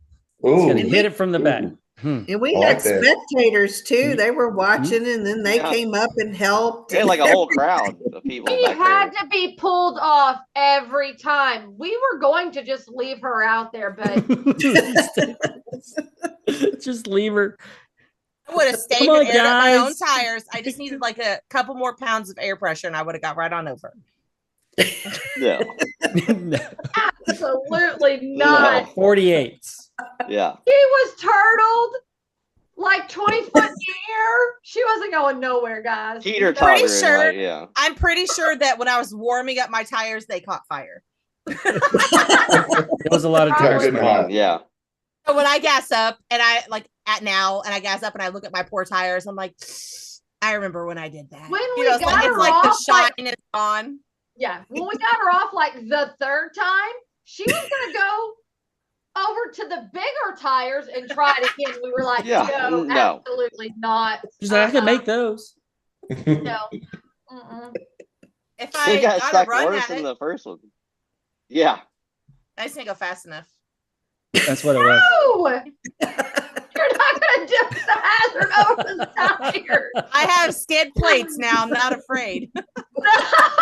He's Ooh. gonna hit it from the back. And we I had like that. spectators too. They were watching, and then they Yeah. came up and helped. we had like a whole crowd of people She back had there. to be pulled off every time. We were going to just leave her out there, but Just leave her. I would have stayed Come on, and aired up my own guys. tires. I just needed like a couple more pounds of air pressure, and I would have got right on over. Yeah. absolutely not. 48s. Yeah. She was turtled like 20 foot in the air. She wasn't going nowhere, guys. Teeter Pretty totter. sure- Yeah. I'm pretty sure that when I was warming up my tires, they caught fire. It was a lot of Tire tires. good man. hot. Yeah. So when I gas up and I gas up and I look at my poor tires, I'm like, I remember when I did that. When You we know, it's got like, her it's like the off, shine like- is gone. Yeah. When we got her off like the third time, she was going to go over to the bigger tires and try it again. We were like, Yeah, no, no. absolutely not. She's like, I can Uh-uh. make those. No. Mm-mm. If It I got got stuck to run worse at than it, the first one. Yeah. I just didn't go fast enough. That's what it was. No! You're not going to dip the hazard over the tire. I have skid plates now. I'm not afraid.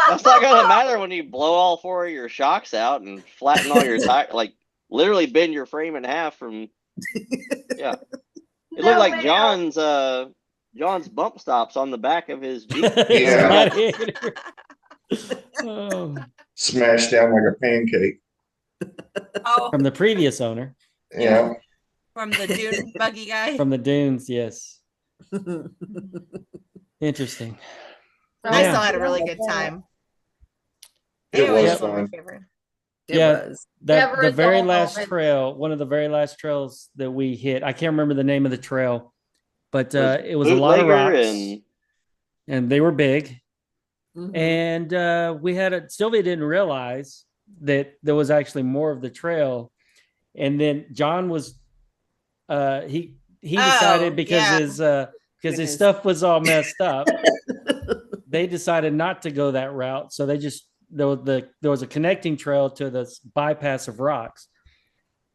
That's not gonna matter when you blow all four of your shocks out and flatten all your tire, like literally bend your frame in half from. Yeah, it looked like John's bump stops on the back of his Jeep. Yeah. Oh, Smashed down like a pancake. Oh, from the previous owner, Yeah. from the dune buggy guy. from the dunes. Yes. Interesting. I Yeah. still had a really good time. It AoA was was one of my fun. favorite. It Yeah. was. That Never the a very dull last moment. trail, one of the very last trails that we hit. I can't remember the name of the trail, but Was it was a lot of Bootlegger rocks, and they were big. Mhm. And we had a Sylvia didn't realize that there was actually more of the trail. And then John was he decided because yeah. his Goodness. stuff was all messed up. They decided not to go that route, so they just there was a connecting trail to this bypass of rocks.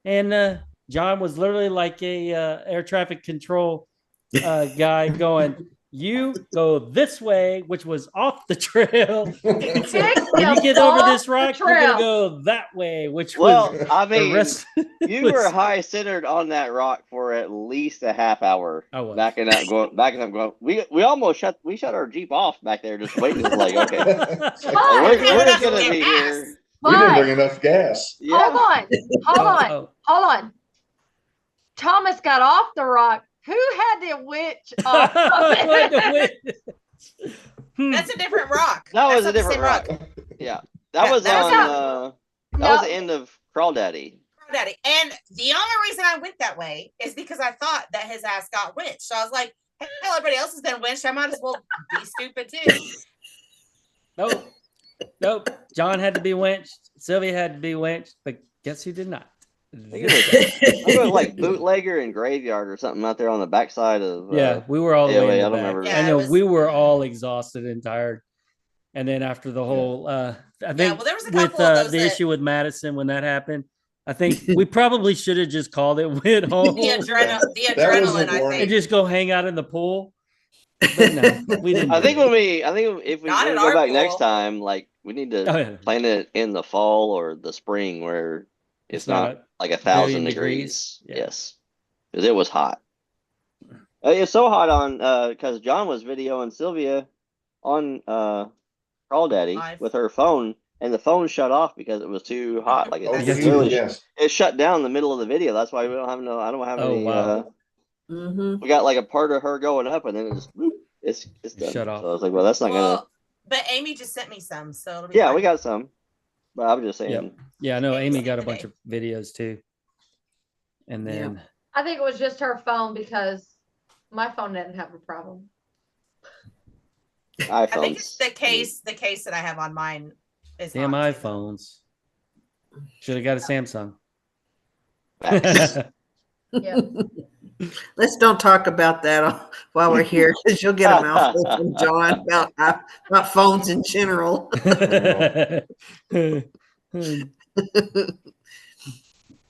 And John was literally like a air traffic control guy going, "You go this way," which was off the trail. He said, "When you get over this rock, you're gonna go that way," which Well, was I the mean, rest. you were high centered on that rock for at least a half hour. I was. Backing up, going. We almost shut our Jeep off back there, just waiting. It's like, okay, we're just gonna be here. We didn't But bring enough gas. Yeah. hold on, Oh. hold on. Thomas got off the rock. Who had the winch off of it? That's a different rock. That That's was a not the different same rock. Yeah, that was that was on. That No. was the end of Crawdaddy. Daddy. And the only reason I went that way is because I thought that his ass got winched. So I was like, hey, everybody else has been winched. I might as well be stupid too. Nope. John had to be winched. Sylvia had to be winched, but guess who did not? I think it was like Bootlegger and Graveyard or something out there on the backside of. Yeah, we were all the way in AoA, the I don't back. remember. Yeah, I know it was- we were all exhausted and tired. And then after the whole, I think well, there was a with couple of those the that- issue with Madison when that happened, I think we probably should have just called it, went home, the That was the adrenaline, I warning. and think. just go hang out in the pool. But no, we didn't. I do think that. if we Not want in to go our back pool. next time, like we need to Oh, yeah. plan it in the fall or the spring where it's not a like 1,000 billion degrees. Yeah. Yes, because it was hot. It's so hot on because John was videoing Sylvia on Crawdaddy Live. with her phone, and the phone shut off because it was too hot. Like Oh, it Yes. literally yes. it shut down in the middle of the video. That's why we don't have I don't have Oh, any. wow. Mhm. We got like a part of her going up, and then it just whoop, it's done. Shut off. So I was like, well, that's not gonna. Well, but Amy just sent me some, so it'll be Yeah, fine. we got some, but I'm just saying. Yep. Yeah, I know Amy Amy sent got a today. bunch of videos too. And then I think it was just her phone because my phone didn't have a problem. iPhones. I think it's the case that I have on mine is damn hot, too. iPhones. Should have got a Samsung. Facts. Yeah. Let's don't talk about that while we're here because you'll get a mouthful from John about phones in general.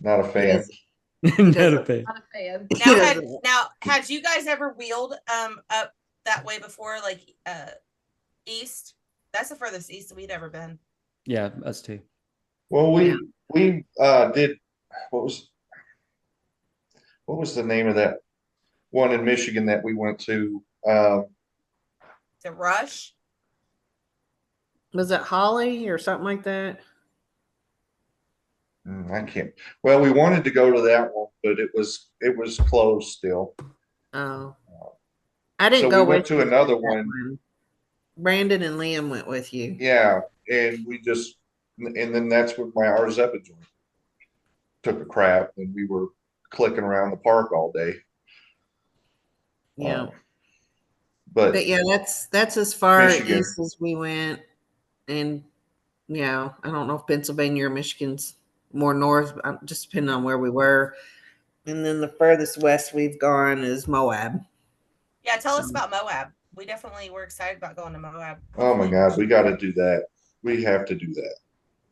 Not a fan. Not a fan. Not a fan. Now, had you guys ever wheeled up that way before, like east? That's the furthest east we'd ever been. Yeah, us too. Well, we did what was the name of that one in Michigan that we went to? The Rush. Was it Holly or something like that? I can't. Well, we wanted to go to that one, but it was closed still. Oh, I didn't So go we went with to you another for that one. Brandon and Liam went with you. Yeah, and then that's when my RZEPA joint took a crap, and we were clicking around the park all day. Yeah. But But yeah, that's as far Michigan. east as we went. And yeah, I don't know if Pennsylvania or Michigan's more north, just depending on where we were. And then the furthest west we've gone is Moab. Yeah, tell us about Moab. We definitely were excited about going to Moab. oh my God, we got to do that. We have to do that.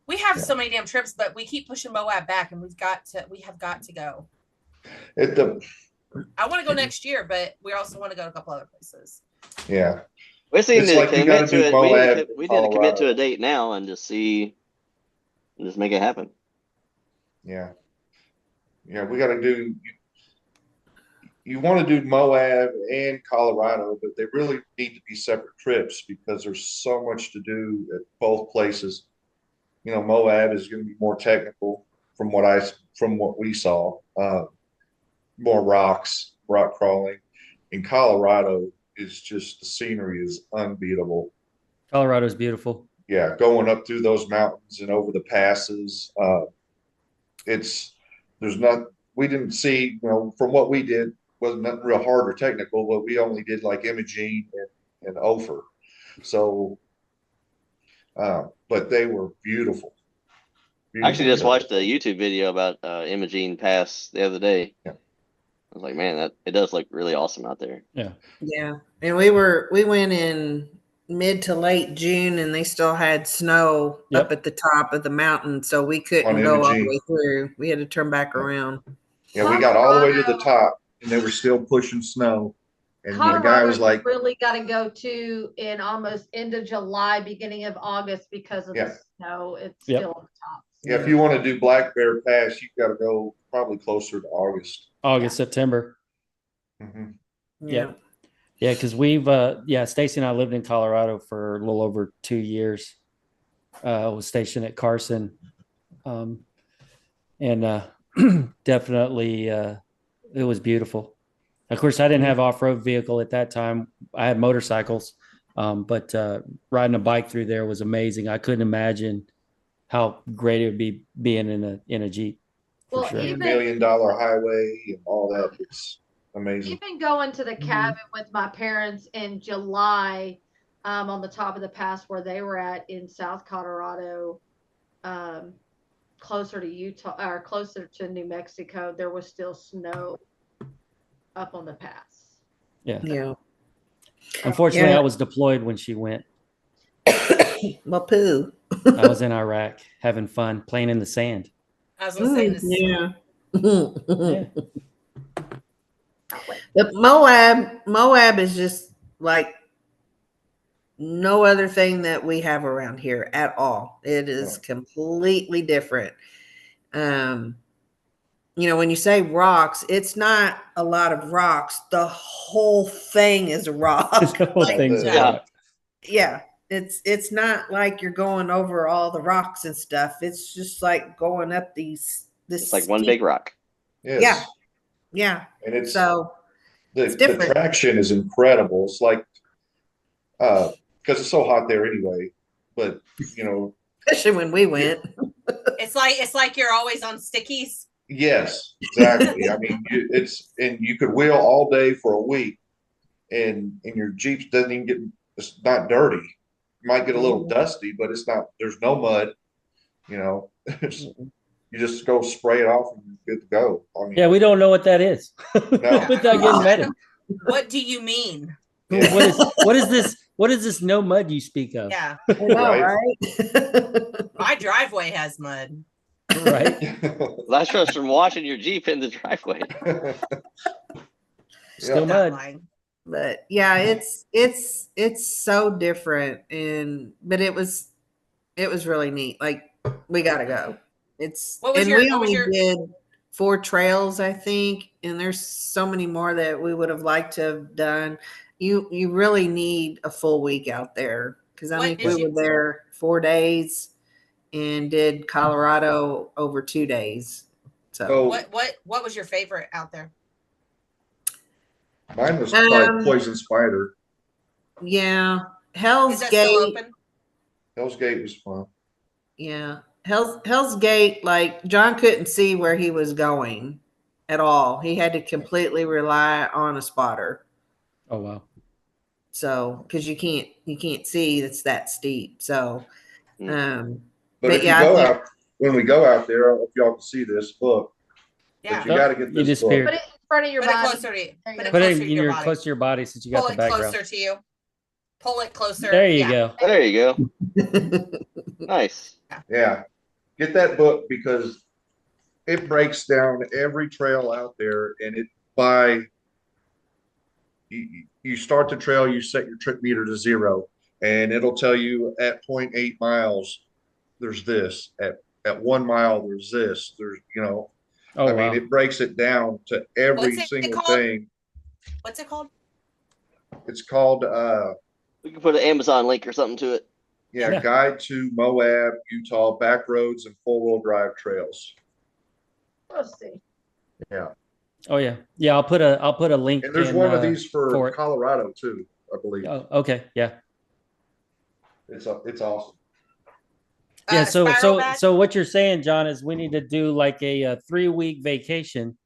We have Yeah. so many damn trips, but we keep pushing Moab back, and we have got to go. I want to go next year, but we also want to go to a couple other places. Yeah. We just need It's to like you gotta commit do to it. Moab, We need to commit to Colorado. a date now and just make it happen. Yeah. Yeah, we got to do. you want to do Moab and Colorado, but they really need to be separate trips because there's so much to do at both places. You know, Moab is going to be more technical from what we saw, more rock crawling. In Colorado is just the scenery is unbeatable. Colorado's beautiful. Yeah, going up through those mountains and over the passes. We didn't see, from what we did, wasn't nothing real hard or technical, but we only did like Imogene and Ophir. So, but they were beautiful. I actually just watched a YouTube video about Imogene Pass the other day. Yeah. I was like, man, it does look really awesome out there. Yeah. Yeah. And we went in mid to late June and they still had snow up at the top of the mountain. So we couldn't go all the way through. We had to turn back around. Yeah, we got all the way to the top and they were still pushing snow. And the guy was like, really got to go to in almost end of July, beginning of August because of the snow. It's still on the top. Yeah, if you want to do Black Bear Pass, you've got to go probably closer to August. September. Mm-hmm. Yeah. Yeah, because we've Stacy and I lived in Colorado for a little over 2 years. I was stationed at Carson. And definitely it was beautiful. Of course, I didn't have off-road vehicle at that time. I had motorcycles, but riding a bike through there was amazing. I couldn't imagine how great it would be being in a Jeep. Well, for sure. $1 million highway and all that. It's amazing. Even going to the cabin with my parents in July, on the top of the pass where they were at in South Colorado, closer to Utah or closer to New Mexico, there was still snow up on the pass. Yeah. Unfortunately, I was deployed when she went. Well, poo. I was in Iraq having fun playing in the sand. I was gonna say this. Yeah. Yeah. The Moab is just like no other thing that we have around here at all. It is completely different. When you say rocks, it's not a lot of rocks. The whole thing is a rock. The whole thing's a rock. Yeah. It's not like you're going over all the rocks and stuff. It's just like going up this like one big rock. Yes. Yeah. And it's so the traction is incredible. It's like because it's so hot there anyway. But especially when we went. It's like you're always on stickies. Yes, exactly. I mean, you could wheel all day for a week, and your Jeep doesn't even it's not dirty. You might get a little dusty, but it's not. There's no mud. You just go spray it off and you're good to go. I mean, we don't know what that is. No. Without getting mad. What do you mean? Yeah. What is this? What is this no mud you speak of? Yeah. Right? My driveway has mud. Right. That's just from watching your Jeep in the driveway. Still mud. But yeah, it's so different, but it was really neat. Like we gotta go. We only did 4 trails, I think, and there's so many more that we would have liked to have done. You really need a full week out there because I think we were there 4 days and did Colorado over 2 days. So what was your favorite out there? Mine was probably Poison Spider. Yeah. Hell's Gate. Still open? Hell's Gate was fun. Yeah. Hell's Gate, like John couldn't see where he was going at all. He had to completely rely on a spotter. Oh wow. So because you can't see, it's that steep. So but if you go out when we go out there, I don't know if y'all can see this book. Yeah. But you gotta get this book. Put it in front of your body. Put it close to your body since you got the background. Pull it closer to you. Pull it closer. There you go. There you go. Nice. Yeah. Get that book because it breaks down every trail out there, and you start the trail, you set your trip meter to 0, and it'll tell you at 0.8 miles there's this, at 1 mile there's this, there's Oh, I mean, it breaks it down to every single thing. What's it called? It's called We can put an Amazon link or something to it. yeah, Yeah. Guide to Moab, Utah back roads and 4-wheel drive trails. Let's see. Yeah. Oh yeah. Yeah, I'll put a link. And there's in, one of these for it. Colorado too, I believe. Oh, okay. Yeah. It's awesome. Yeah. So Spiral bag? so what you're saying, John, is we need to do like a 3-week vacation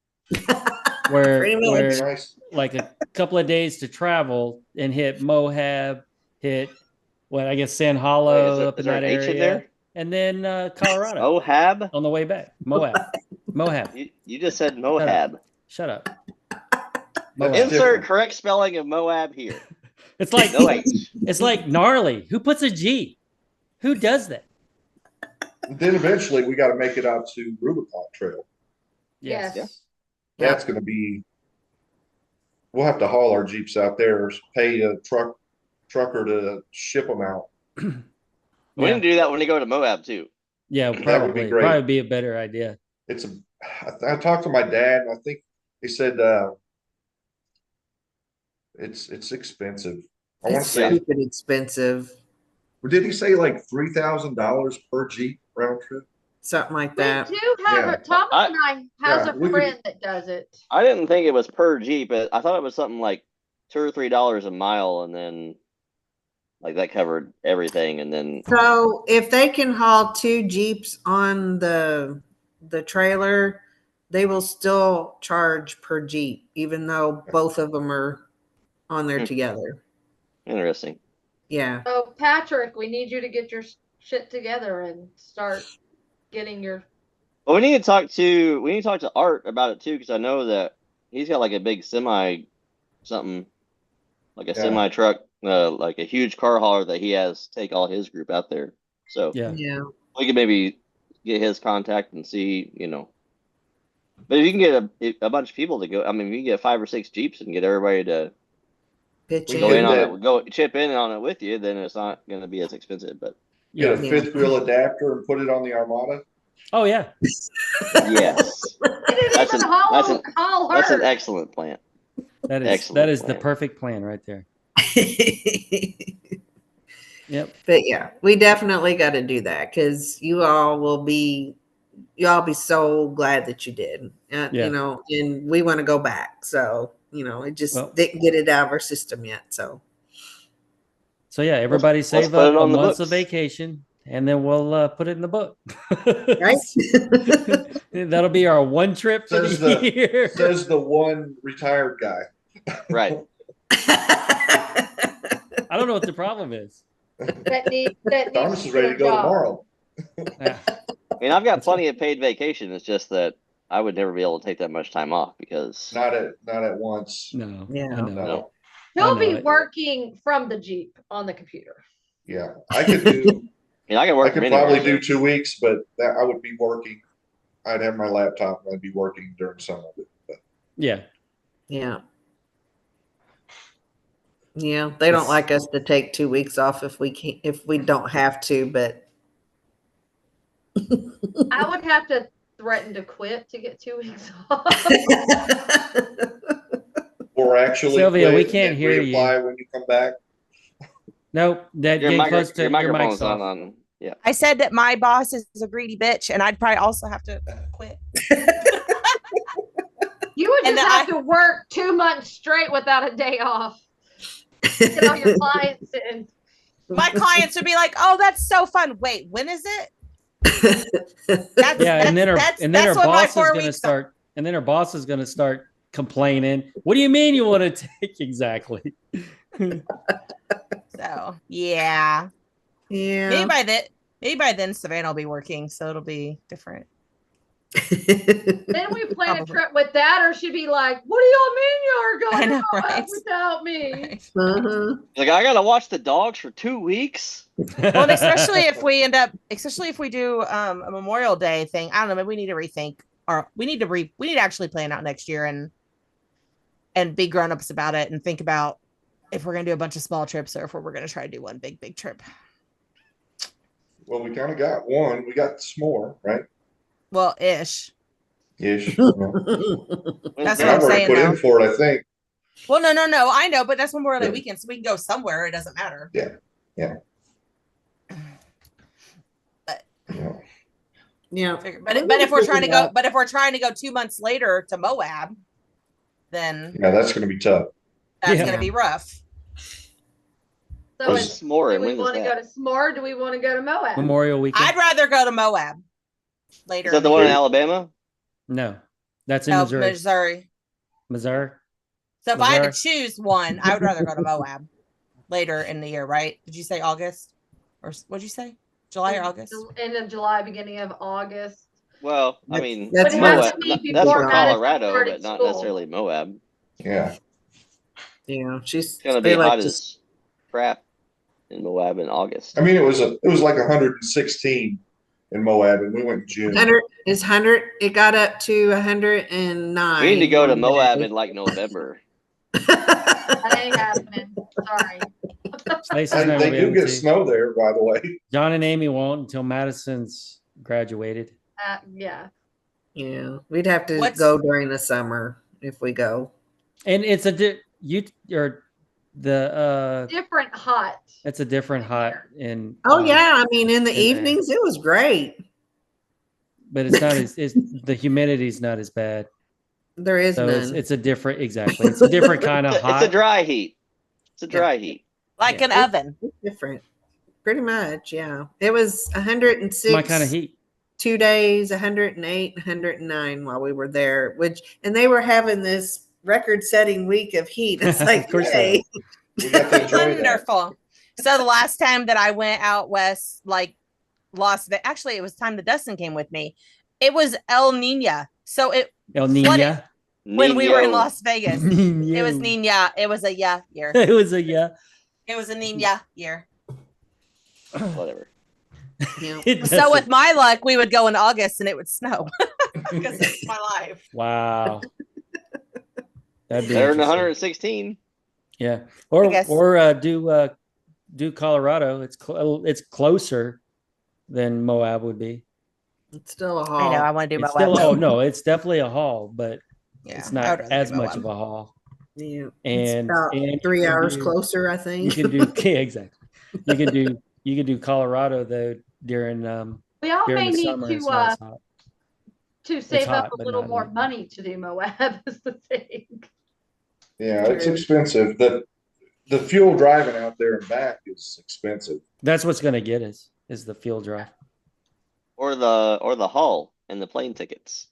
where Pretty much. where Nice. like a couple of days to travel and hit Moab, hit what I guess San Hollow Wait, up in is there that an H in area, there? and then Colorado Moab? on the way back. Moab. You just said Moab. Shut up. That's Moab. Insert different. correct spelling of Moab here. It's like No H. it's like gnarly. Who puts a G? Who does that? Then eventually we got to make it out to Rubicon Trail. Yes. Yeah. That's going to be. We'll have to haul our Jeeps out there, pay a trucker to ship them out. We can do that when we go to Moab too. Yeah, That would be probably. great. Probably be a better idea. I talked to my dad, and I think he said it's expensive. I want to It's say, stupid expensive, did he say like $3,000 per Jeep round trip? something like We that. do have Yeah. it. Thomas and I has Yeah, a we could- friend that does it. I didn't think it was per Jeep, but I thought it was something like $2 or $3 a mile, and then like that covered everything, and then So if they can haul 2 Jeeps on the trailer, they will still charge per Jeep, even though both of them are on there together. interesting. Yeah. So Patrick, we need you to get your shit together and start getting your. Well, we need to talk to Art about it too, because I know that he's got like a big semi, something like a Yeah. semi truck, like a huge car hauler that he has take all his group out there. So Yeah. Yeah. we could maybe get his contact and see, But if you can get a bunch of people to go, I mean, if you can get 5 or 6 Jeeps and get everybody to Pitch We go get in in. on that. it, go chip in on it with you, then it's not going to be as expensive. But Get a Yeah. fifth wheel adapter and put it on the Armada. Oh yeah. yes, We didn't That's even an- haul that's her. an excellent plan. That is Excellent the plan. perfect plan right there. Yep. But yeah, we definitely got to do that because you all be so glad that you did. Yeah. And we want to go back. So, it just Well- didn't get it out of our system yet. So, So yeah, everybody let's save put it up a on the month's books. of vacation, and then we'll put it in the book. right? That'll be our one trip for Says the the- year. Says the one retired guy. Right. I don't know what the problem is. that needs Thomas to is ready do to a go job. tomorrow. Yeah. I mean, I've got plenty of paid vacation. It's just that I would never be able to take that much time off because Not at once. No. Yeah. I know. No. He'll I be know it. working from the Jeep on the computer. Yeah, I could do. I can I work could from anywhere. probably do so- 2 weeks, but I would be working. I'd have my laptop and I'd be working during some of it. But Yeah. Yeah. Yeah. They don't like us to take 2 weeks off if we don't have to, but I would have to threaten to quit to get 2 weeks off. or actually, Sylvia, we quit can't and hear you. reapply when you come back. Nope. That Your, get close to your your microphone's mic's not off. on. Yeah. I said that my boss is a greedy bitch, and I'd probably also have to quit. You would And just then have to work 2 months straight without a day off. Get all your clients in. My clients would be like, "Oh, that's so fun. Wait, when is it?" That's, Yeah, and then her that's and then her when my boss is 4 gonna weeks start and then her boss is gonna start complaining. What do you mean you want to take exactly? So yeah, yeah. maybe by then Savannah will be working, so it'll be different. Then we plan a Probably. trip with that, or she'd be like, "What do y'all mean you're I going know, to Moab right? without me?" Right. Uh-huh. Like I gotta watch the dogs for 2 weeks. Well, and especially if we do a Memorial Day thing. I don't know. Maybe we need to rethink, or we need to actually plan out next year and be grown-ups about it and think about if we're gonna do a bunch of small trips or if we're gonna try to do one big trip. Well, we kind of got one. We got S'more, right? Well, ish. Ish. That's When's what I've I'm already saying, put in though. for it, I think. Well, no. I know, but that's Memorial Day Yeah. weekend, so we can go somewhere. It doesn't matter. Yeah. Yeah. But if we're trying to go, but if we're trying to go 2 months later to Moab, then Yeah, that's going to be tough. that's Yeah. going to be rough. So Where's it's, S'more, do and we when is want to that? go to S'more? Or do we want to go to Moab? Memorial weekend. I'd rather go to Moab later. Is that in the the one in year. Alabama? No, that's in No, Missouri. Missouri. Missouri. So if I had to Missouri? choose one, I would rather go to Moab later in the year, right? Did you say August? Or what'd you say? July or August? End of July, beginning of August. Well, I That's- mean, that's But it Moab. has to be that's before for Madison Colorado, started but not school. necessarily Moab. Yeah. Yeah, It's gonna be they like hot to- as crap in Moab in August. I mean, it was like 116 in Moab, and we went in June. 100. It got up to 109. We need to go to one Moab day. in like November. That ain't happening. Sorry. Stacey's They, not they gonna be do able get to. snow there, by the way. Jon and Amy won't until Madison's graduated. Yeah. Yeah, we'd have to What's- go during the summer if we go. And it's or the Different hot. it's a different hot in Oh yeah, I mean in the in there. evenings it was great. but it's not as the humidity's not as bad. There is So none. it's a different it's a different kind of It's hot. a dry heat. It's a dry heat. Like Yeah. an oven. It's different. Pretty much, yeah. It was 106 My kind of heat. 2 days, 108, 109 while we were there, and they were having this record-setting week of heat. It's like, Of course they yay. We got to enjoy that. Wonderful. So the last time that I went out west, like Las Vegas, actually, it was time that Dustin came with me. It was El Nina. So El What Nina. when we were in Nino. Las Vegas, it was Nina. It was a year. It was a yeah. It was a Nina year. Whatever. Yeah. It So with doesn't- my luck, we would go in August and it would snow because it's my life. wow. That'd be They're in interesting. 116. Yeah. I guess. Or do Colorado. It's closer than Moab would be. It's still a I know. I haul. want to do It's Moab. still no, it's definitely a haul, but Yeah, it's I would not rather as do much Moab. of a haul. Yeah. And- It's about and 3 you can hours do- closer, I You think. can do yeah, exactly. You can do Colorado though during We all during may the need summer. It's not as hot. to save hot, up a but little not more in- money to do Moab is the thing. Yeah, it's expensive. The fuel driving out there and back is expensive. That's what's gonna get us is the field drive. Or the hull and the plane tickets.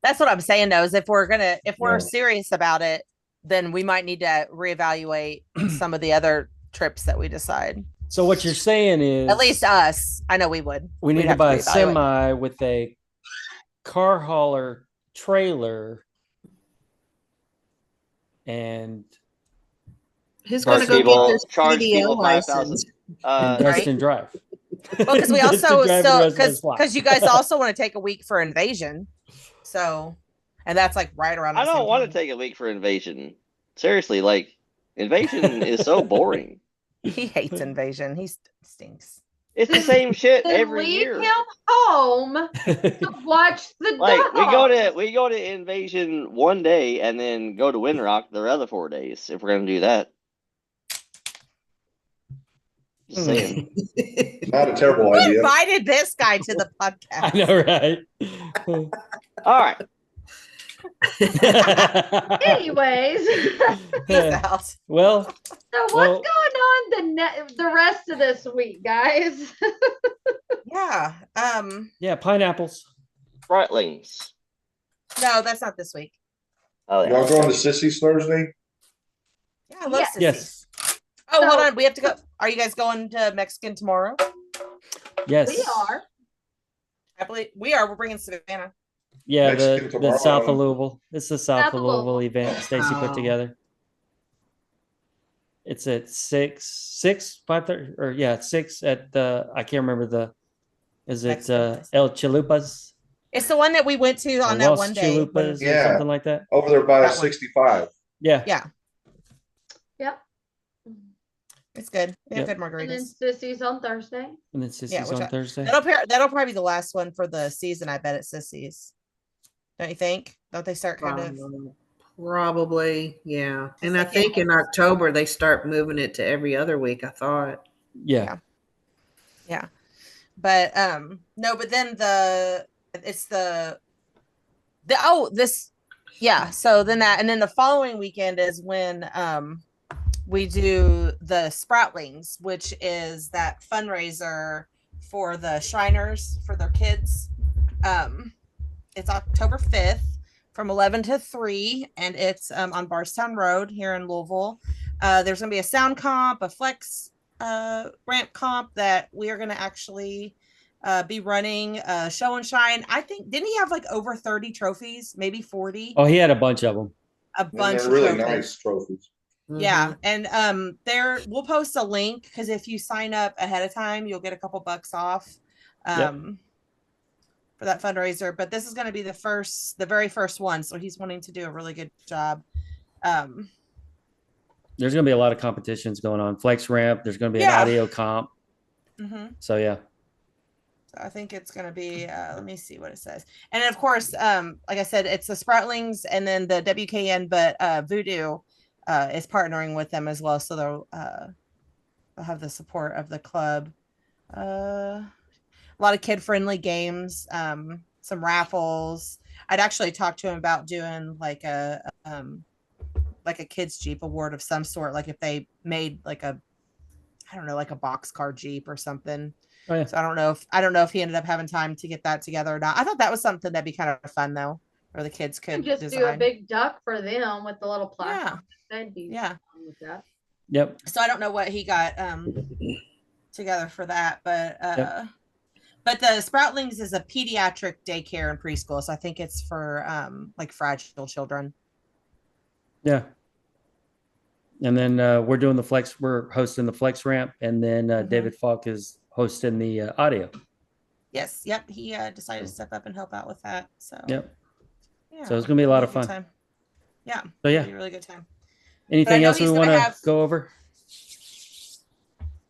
That's what I'm saying though, is if we're Yeah. serious about it, then we might need to reevaluate some of the other trips that we decide. So what you're saying is At least us. I know we would. we need We'd to have buy a reevaluate. semi with a car hauler trailer and Who's going to Charge go people- get this charge CDL people $5,000. license? and Right. Dustin drive. Well, because we Dustin also drive and still the rest of us fly. because you guys also want to take a week for invasion. So and that's like right around I the don't same want to time. take a week for invasion. Seriously, like invasion is so boring. He hates invasion. He stinks. It's the same shit Then every leave year. him home to watch the Like dogs. we go to invasion one day and then go to Windrock the other 4 days if we're gonna do that. Just saying. Not a terrible Who idea. invited this guy to the I podcast? know, right? All right. Anyways, Peace out. Well, so what's Well- going on the rest of this week, guys? Yeah. yeah, pineapples. Frightlings. No, that's not this week. Oh Y'all yeah. going to Sissy's Thursday? Yeah, I love Yes. sissies. Yes. Oh, hold So- on. We have to go. Are you guys going to Mexican tomorrow? Yes. We are. I believe we are. We're bringing Savannah. Yeah, Mexican the tomorrow. South of Louisville. It's the South South of of Louisville Louisville. event Stacy put Oh. together. It's at 5:30, or yeah, 6 at the I can't remember is it Mexican place. El Chalupas? It's the one that we went to Or on that Los one day. Chalupas or Yeah. something like that. Over there by That one. 65. Yeah. Yeah, Yep. it's good. They have Yep. good And then margaritas. Sissies on Thursday. And then Sissy's Yeah, which on Thursday. That'll probably be the last one for the season. I bet at Sissy's. Don't you think? Don't they start kind of? Probably, yeah. And I Second. think in October they start moving it to every other week, I thought. Yeah. Yeah. But no, but then it's so then that, and then the following weekend is when we do the Sproutlings, which is that fundraiser for the Shriners for their kids. It's October 5th from 11 to 3, and it's on Barstown Road here in Louisville. There's going to be a sound comp, a flex ramp comp that we are going to actually be running show and shine. I think, didn't he have like over 30 trophies, maybe 40? Oh, he had a bunch of them. A And bunch they're of really trophies. nice trophies. Yeah, and we'll post a link because if you sign up ahead of time, you'll get a couple bucks off for that fundraiser. But this is going to be the very first one, so he's wanting to do a really good job. There's going to be a lot of competitions going on. Flex ramp. There's going to be an Yeah. audio comp. So yeah. So I think it's going to be. Let me see what it says. And then, of course, like I said, it's the Sproutlings and then the WKN, but Voodoo is partnering with them as well, so they'll have the support of the club. A lot of kid-friendly games, some raffles. I'd actually talked to him about doing like a kids Jeep award of some sort, like if they made like a boxcar Jeep or something. Oh, yeah. So I don't know if he ended up having time to get that together or not. I thought that was something that'd be kind of fun though, where the kids could just design. do a big duck for them with the little plastic. That'd be Yeah. fun with that. Yep. So I don't know what he got together for that, but but the Sproutlings is a pediatric daycare and preschool, so I think it's for like fragile children. Yeah. And then we're doing we're hosting the flex ramp, and then David Falk is hosting the audio. Yes. Yep. He decided to step up and help out with that. So yep. Yeah. So it's gonna be a lot of good fun. Time. Yeah. So yeah. It'll be a really good time. Anything else we want to go over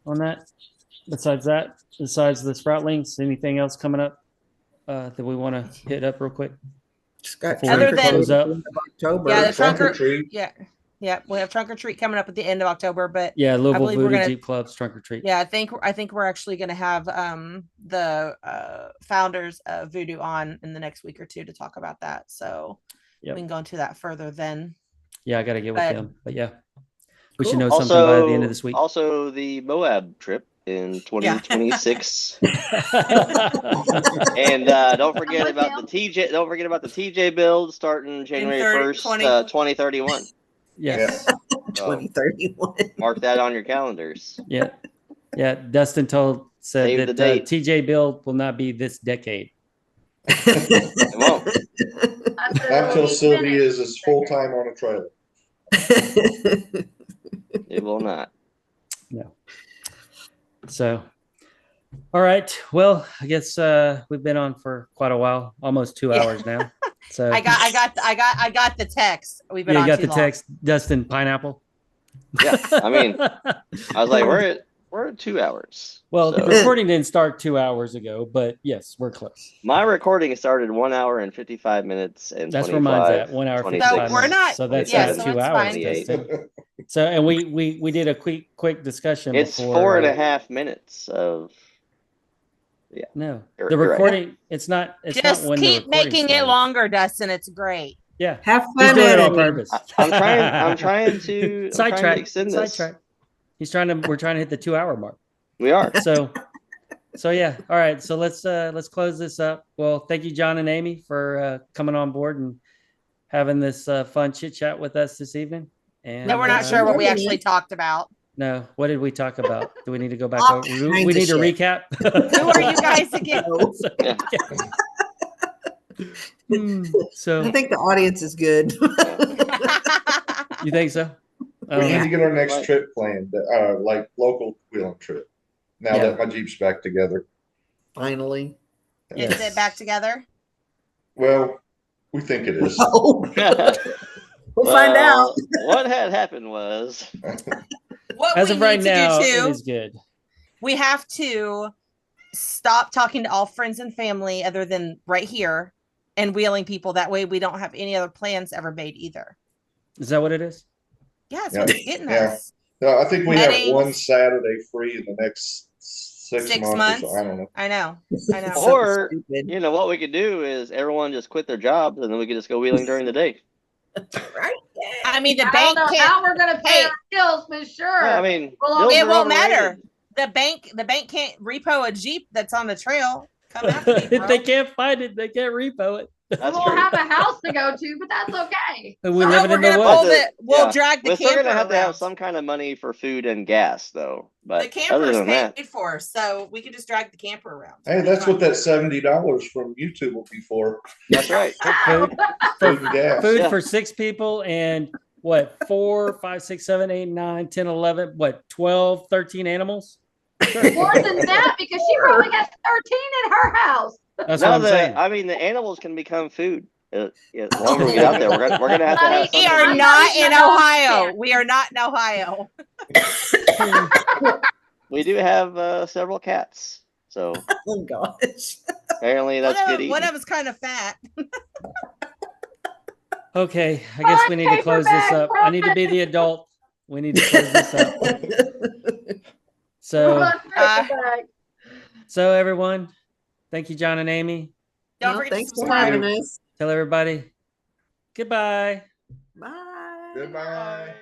on that? Besides the Sproutlings, anything else coming up that we want to hit up real quick? Just got Other than close up. October. Yeah, the Trunk or treat. Yeah, we have trunk or treat coming up at the end of October, but Yeah, Louisville believe we're Voodoo gonna- Jeep Club's trunk or treat. yeah, I think we're actually going to have the founders of Voodoo on in the next week or two to talk about that. So Yep. we can go into that further then. Yeah, I got to get with But- them, but yeah, we Cool. should know something by the end of this week. Also, the Moab trip in 2026. And don't forget about the TJ. Don't forget about the TJ build starting January 1st, 2031. Yes. So, 2031. mark that on your calendars. Yeah. Yeah. Dustin said Save that the date. TJ build will not be this decade. It won't. Until Sylvia is full time on a trailer. It will not. No. So, all right. Well, I guess we've been on for quite a while, almost 2 hours now. So I got the text. We've been you on got too the long. text, Dustin Pineapple. Yeah, I mean, I was like, we're at 2 hours. Well, so. the recording didn't start 2 hours ago, but yes, we're close. My recording started 1 hour and 55 minutes and That's where mine's at 1 hour 26. 55 So we're minutes. not- So that's yeah, at so 2 it's hours. fine. Dustin. So and we did a quick discussion. It's before, 4.5 minutes of. Yeah. No, You're the right. recording. It's not. It's Just not when the keep recording making it started. longer, Dustin. It's great. Yeah, Have he's fun doing it on editing. purpose. I'm trying to Sidetrack. extend this. Sidetrack. We're trying to hit the 2 hour mark. We are. So yeah. All right. So let's close this up. Well, thank you, Jon and Amy, for coming on board and having this fun chit chat with us this evening. And No, we're not sure what we actually talked about. No, what did we talk about? Do we need to go back All over? kinds We of need to shit. recap. Who are you guys again? So I think the audience is good. you think so? We need Yeah. to get our next Right. trip planned, like local wheeling trip. Now Yeah. that my Jeep's back together. Finally. Is it back together? Well, we think it is. Oh, we'll find out. What had happened was What As we of right need to now, do it too, is good. we have to stop talking to all friends and family other than right here and wheeling people. That way we don't have any other plans ever made either. Is that what it is? Yeah, that's Yeah. what it's getting Yeah. us. No, I think we have Weddings. one Saturday free in the next 6 months. Or so. I don't know. I know. Or Stupid. you know what we could do is everyone just quit their jobs and then we could just go wheeling during the day. Right? I mean, the I bank don't know can't. how we're gonna pay Hey. our bills, but sure. Yeah, I mean, Well, bills It are won't overrated. matter. The bank can't repo a Jeep that's on the trail. Come after me, If bro. they can't find it, they can't repo it. That's we'll true. have a house to go to, but that's okay. And we No, live we're in the gonna woods. pull the. We'll Yeah. drag the We're still camper gonna have to around. have some kind of money for food and gas, though. The But camper other is than that, paid for, so we can just drag the camper around. Hey, that's what that $70 from YouTube will be for. that's right. Food, Food and gas. food Yeah. for 6 people and what, 4, 5, 6, 7, 8, 9, 10, 11, what, 12, 13 animals? More than that, because she probably has 13 in her house. That's No, what I'm saying. I mean, the animals can become food. Yeah, the longer we get out there, we're gonna have to have Honey, We something. are I'm not not in even on Ohio. that. We are not in Ohio. We do have several cats, so Oh gosh. apparently that's good eating. One of them's kind of fat. Okay, I guess we need to Paper close this bag, up. I need to be the adult. We need to close this up. So, Run paper bag. so everyone, thank you, Jon and Amy. Don't Well, forget to thanks for subscribe. having us. Tell everybody goodbye. Bye. Goodbye.